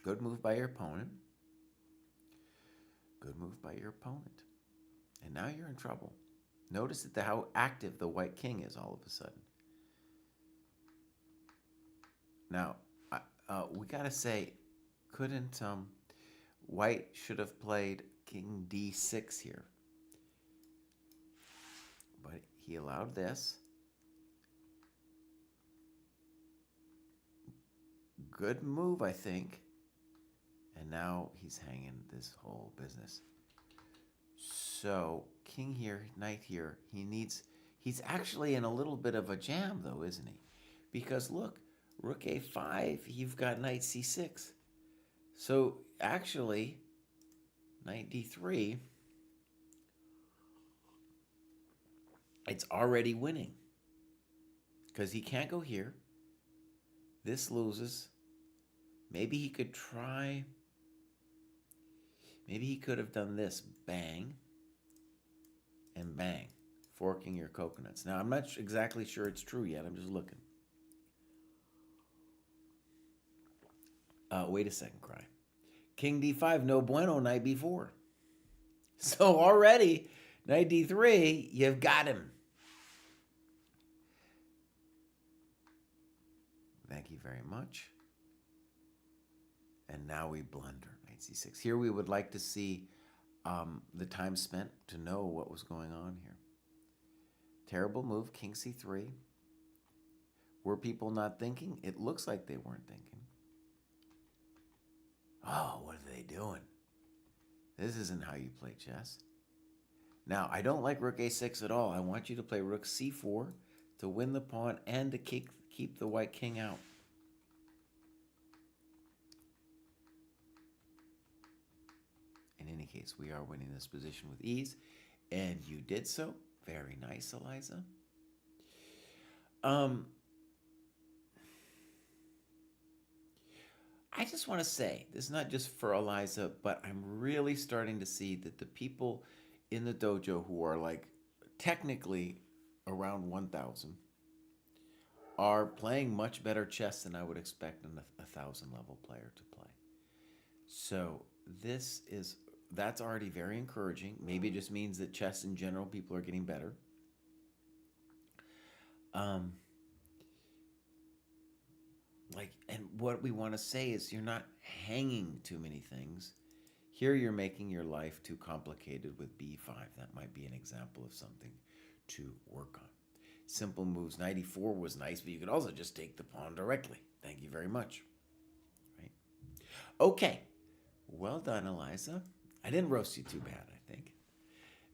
B: Good move by your opponent. Good move by your opponent. And now you're in trouble. Notice how active the white king is all of a sudden. Now, we got to say, couldn't white should have played king d6 here. But he allowed this. Good move, I think. And now he's hanging this whole business. So, king here, knight here, he's actually in a little bit of a jam though, isn't he? Because look, rook a5, you've got knight c6. So, actually, knight d3, it's already winning. Because he can't go here. This loses. Maybe he could try. Maybe he could have done this. Bang. And bang. Forking your coconuts. Now, I'm not exactly sure it's true yet. I'm just looking. Wait a second, Cry. King d5, no bueno, knight b4. So already, knight d3, you've got him. Thank you very much. And now we blunder, knight c6. Here we would like to see the time spent to know what was going on here. Terrible move, king c3. Were people not thinking? It looks like they weren't thinking. Oh, what are they doing? This isn't how you play chess. Now, I don't like rook a6 at all. I want you to play rook c4 to win the pawn and to keep the white king out. In any case, we are winning this position with ease, and you did so. Very nice, Eliza. I just want to say, this is not just for Eliza, but I'm really starting to see that the people in the dojo who are like technically around 1,000 are playing much better chess than I would expect a 1,000 level player to play. So that's already very encouraging. Maybe it just means that chess in general, people are getting better. And what we want to say is you're not hanging too many things. Here you're making your life too complicated with b5. That might be an example of something to work on. Simple moves. Knight e4 was nice, but you could also just take the pawn directly. Thank you very much. Right? Okay. Well done, Eliza. I didn't roast you too bad, I think.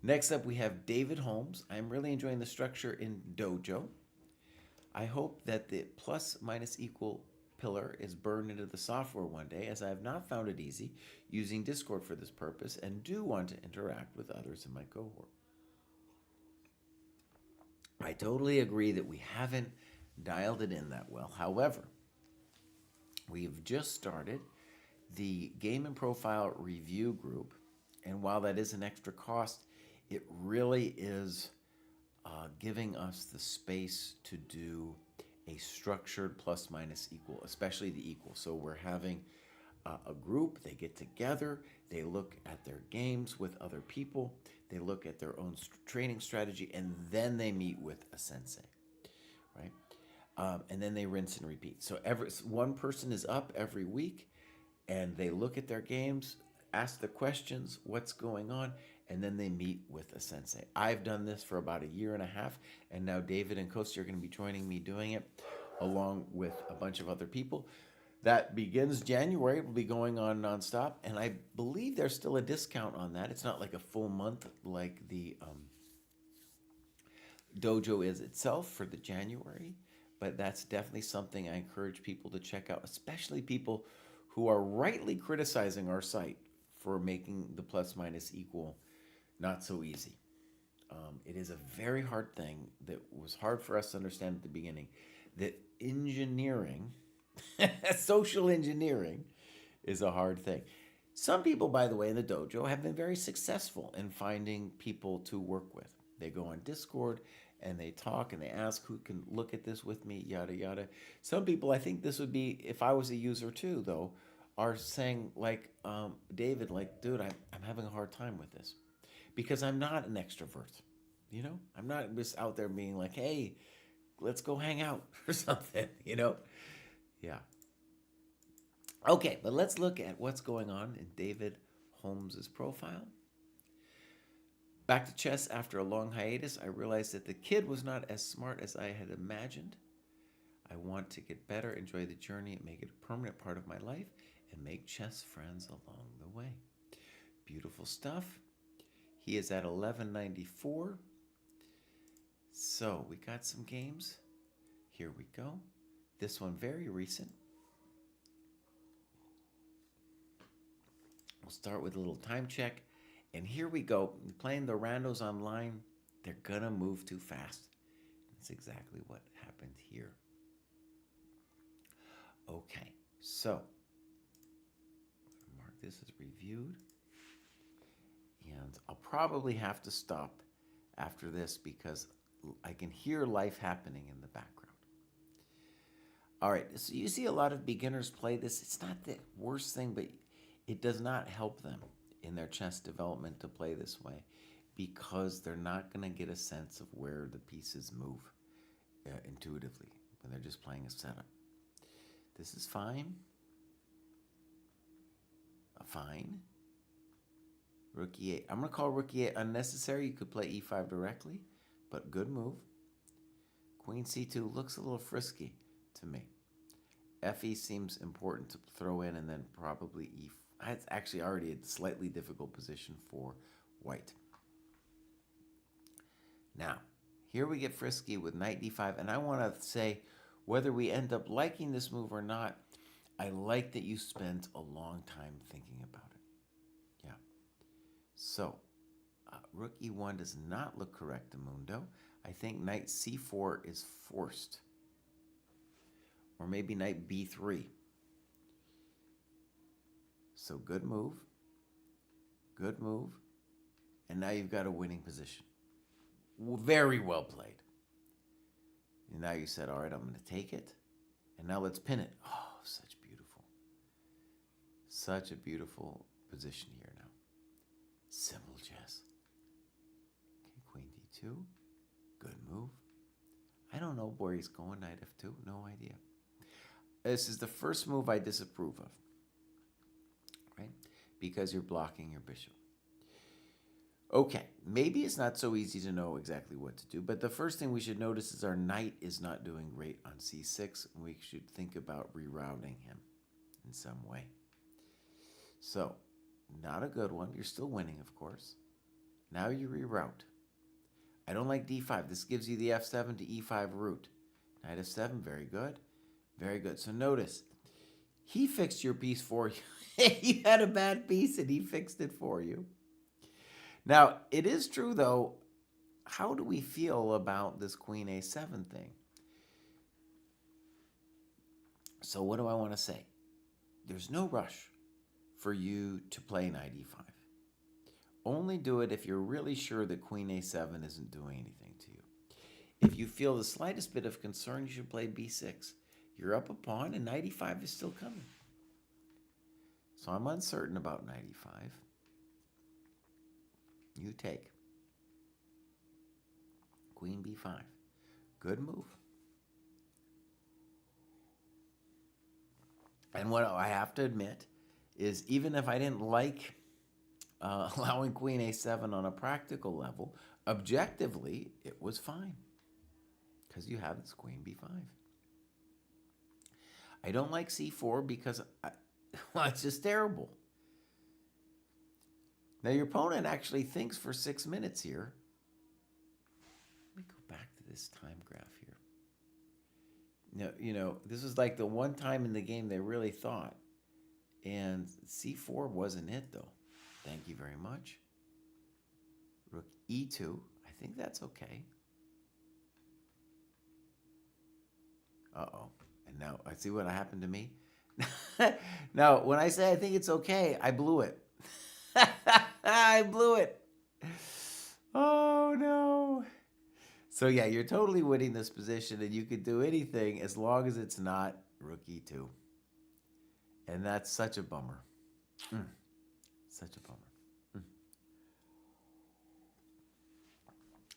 B: Next up, we have David Holmes. I'm really enjoying the structure in Dojo. I hope that the plus minus equal pillar is burned into the software one day, as I have not found it easy using Discord for this purpose and do want to interact with others in my cohort. I totally agree that we haven't dialed it in that well. However, we've just started the Game and Profile Review group, and while that is an extra cost, it really is giving us the space to do a structured plus minus equal, especially the equal. So we're having a group, they get together, they look at their games with other people, they look at their own training strategy, and then they meet with a sensei, right? And then they rinse and repeat. So one person is up every week, and they look at their games, ask the questions, what's going on, and then they meet with a sensei. I've done this for about 1.5 years, and now David and Kosti are going to be joining me doing it, along with a bunch of other people. That begins January. It will be going on nonstop, and I believe there's still a discount on that. It's not like a full month like the dojo is itself for the January, but that's definitely something I encourage people to check out, especially people who are rightly criticizing our site for making the plus minus equal not so easy. It is a very hard thing that was hard for us to understand at the beginning, that engineering, social engineering, is a hard thing. Some people, by the way, in the dojo have been very successful in finding people to work with. They go on Discord and they talk and they ask who can look at this with me, yada, yada. Some people, I think this would be, if I was a user too, though, are saying like, David, like, dude, I'm having a hard time with this because I'm not an extrovert. You know, I'm not just out there being like, hey, let's go hang out or something, you know? Yeah. Okay, but let's look at what's going on in David Holmes's profile. Back to chess after a long hiatus, I realized that the kid was not as smart as I had imagined. I want to get better, enjoy the journey, and make it a permanent part of my life, and make chess friends along the way. Beautiful stuff. He is at 1194. So we got some games. Here we go. This one very recent. We'll start with a little time check. And here we go. Playing the randos online, they're going to move too fast. That's exactly what happened here. Okay, so mark this as reviewed. And I'll probably have to stop after this because I can hear life happening in the background. All right, so you see a lot of beginners play this. It's not the worst thing, but it does not help them in their chess development to play this way because they're not going to get a sense of where the pieces move intuitively when they're just playing a setup. This is fine. Fine. Rook e8. I'm going to call rook e8 unnecessary. You could play e5 directly, but good move. Queen c2 looks a little frisky to me. Fe seems important to throw in, and then probably e5. It's actually already a slightly difficult position for white. Now, here we get frisky with knight d5, and I want to say, whether we end up liking this move or not, I like that you spent a long time thinking about it. Yeah. So, rook e1 does not look correct to Mundo. I think knight c4 is forced. Or maybe knight b3. So good move. Good move. And now you've got a winning position. Very well played. And now you said, all right, I'm going to take it. And now let's pin it. Oh, such a beautiful position here now. Simple chess. Okay, queen d2. Good move. I don't know where he's going. Knight f2. No idea. This is the first move I disapprove of. Right? because you're blocking your bishop. Okay, maybe it's not so easy to know exactly what to do, but the first thing we should notice is our knight is not doing great on c6, and we should think about rerouting him in some way. So, not a good one. You're still winning, of course. Now you reroute. I don't like d5. This gives you the f7 to e5 route. Knight f7, very good. Very good. So notice, he fixed your piece for you. You had a bad piece and he fixed it for you. Now, it is true, though, how do we feel about this queen a7 thing? So what do I want to say? There's no rush for you to play knight e5. Only do it if you're really sure that queen a7 isn't doing anything to you. If you feel the slightest bit of concern, you should play b6. You're up a pawn, and knight e5 is still coming. So I'm uncertain about knight e5. You take. Queen b5. Good move. And what I have to admit is, even if I didn't like allowing queen a7 on a practical level, objectively, it was fine. Because you have this queen b5. I don't like c4 because well, it's just terrible. Now, your opponent actually thinks for 6 minutes here. Let me go back to this time graph here. Now, this is like the one time in the game they really thought. And c4 wasn't it, though. Thank you very much. Rook e2. I think that's okay. Uh-oh. And now, I see what happened to me? Now, when I say I think it's okay, I blew it. I blew it. Oh, no. So, yeah, you're totally winning this position, and you could do anything as long as it's not rook e2. And that's such a bummer. Such a bummer.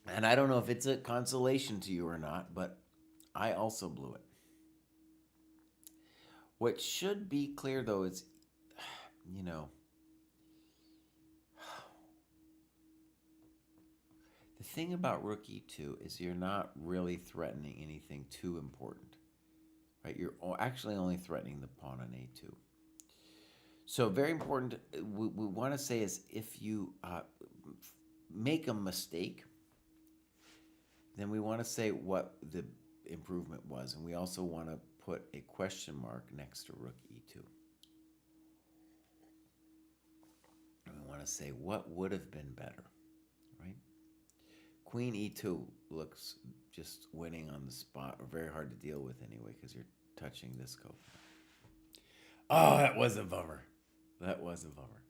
B: And I don't know if it's a consolation to you or not, but I also blew it. What should be clear, though, is, the thing about rook e2 is you're not really threatening anything too important, right? You're actually only threatening the pawn on a2. So very important, we want to say is, if you make a mistake, then we want to say what the improvement was. And we also want to put a question mark next to rook e2. And we want to say what would have been better, right? Queen e2 looks just winning on the spot, or very hard to deal with anyway, because you're touching this go. Oh, that was a bummer. That was a bummer.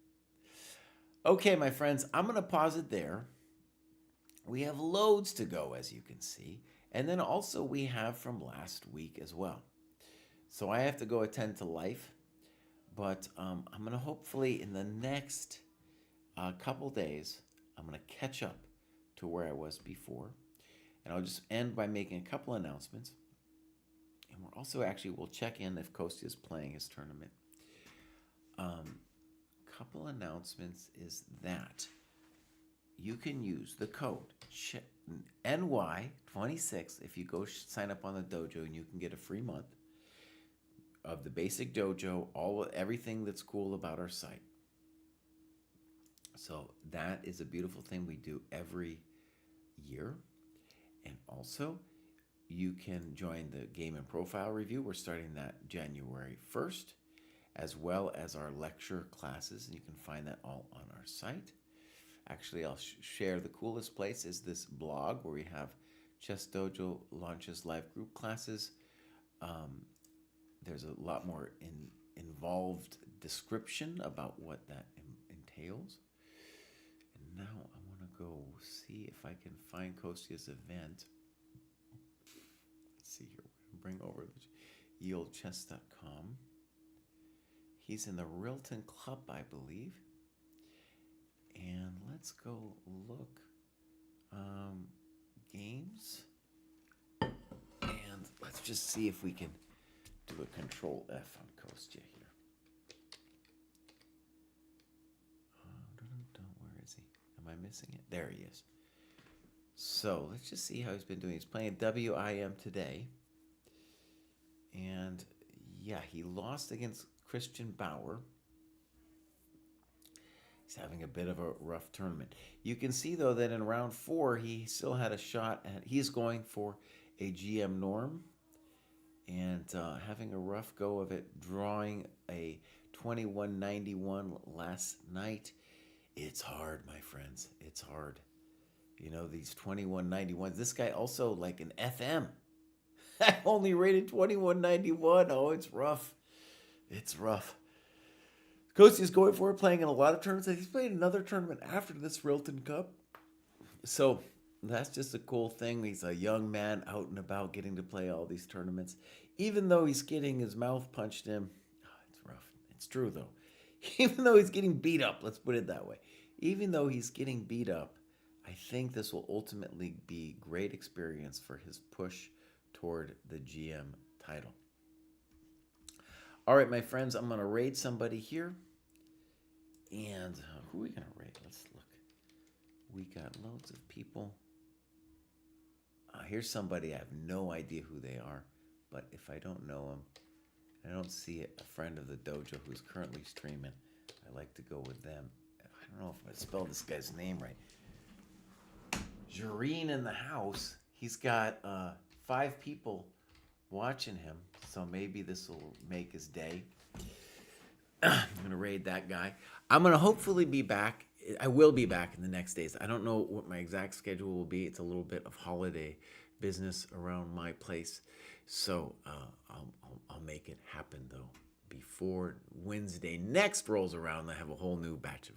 B: Okay, my friends, I'm going to pause it there. We have loads to go, as you can see. And then also we have from last week as well. So I have to go attend to life. But I'm going to hopefully in the next couple days, I'm going to catch up to where I was before. And I'll just end by making a couple announcements. And we're also we'll check in if Kostya is playing his tournament. Couple announcements is that you can use the code NY26 if you go sign up on the dojo, and you can get a free month of the basic dojo, everything that's cool about our site. So that is a beautiful thing we do every year. And also, you can join the game and profile review. We're starting that January 1st, as well as our lecture classes, and you can find that all on our site. Actually, I'll share the coolest place is this blog where we have ChessDojo launches live group classes. There's a lot more involved description about what that entails. And now I want to go see if I can find Kostya's event. Let's see here. We're going to bring over the yeoldchess.com. He's in the Rilton Club, I believe. And let's go look. Games. And let's just see if we can do a Control F on Kostya here. I missing it? There he is. So let's just see how he's been doing. He's playing WIM today. And yeah, he lost against Christian Bauer. He's having a bit of a rough tournament. You can see, though, that in round 4, he still had a shot at, he's going for a GM norm and having a rough go of it, drawing a 2191 last night. It's hard, my friends. It's hard. You know, these 2191s. This guy also like an FM. I only rated 2191. Oh, it's rough. It's rough. Coach is going for it, playing in a lot of tournaments. He's played another tournament after this Rilton Cup. So that's just a cool thing. He's a young man out and about getting to play all these tournaments. Even though he's getting his mouth punched in. Oh, it's rough. It's true, though. Even though he's getting beat up, let's put it that way. Even though he's getting beat up, I think this will ultimately be great experience for his push toward the GM title. All right, my friends, I'm going to raid somebody here. And who are we going to raid? Let's look. We got loads of people. Here's somebody. I have no idea who they are. But if I don't know them, I don't see a friend of the dojo who's currently streaming, I like to go with them. I don't know if I spelled this guy's name right. Jareen in the house. He's got 5 people watching him, so maybe this will make his day. I'm going to raid that guy. I'm going to hopefully be back. I will be back in the next days. I don't know what my exact schedule will be. It's a little bit of holiday business around my place. So I'll make it happen, though, before Wednesday next rolls around. I have a whole new batch of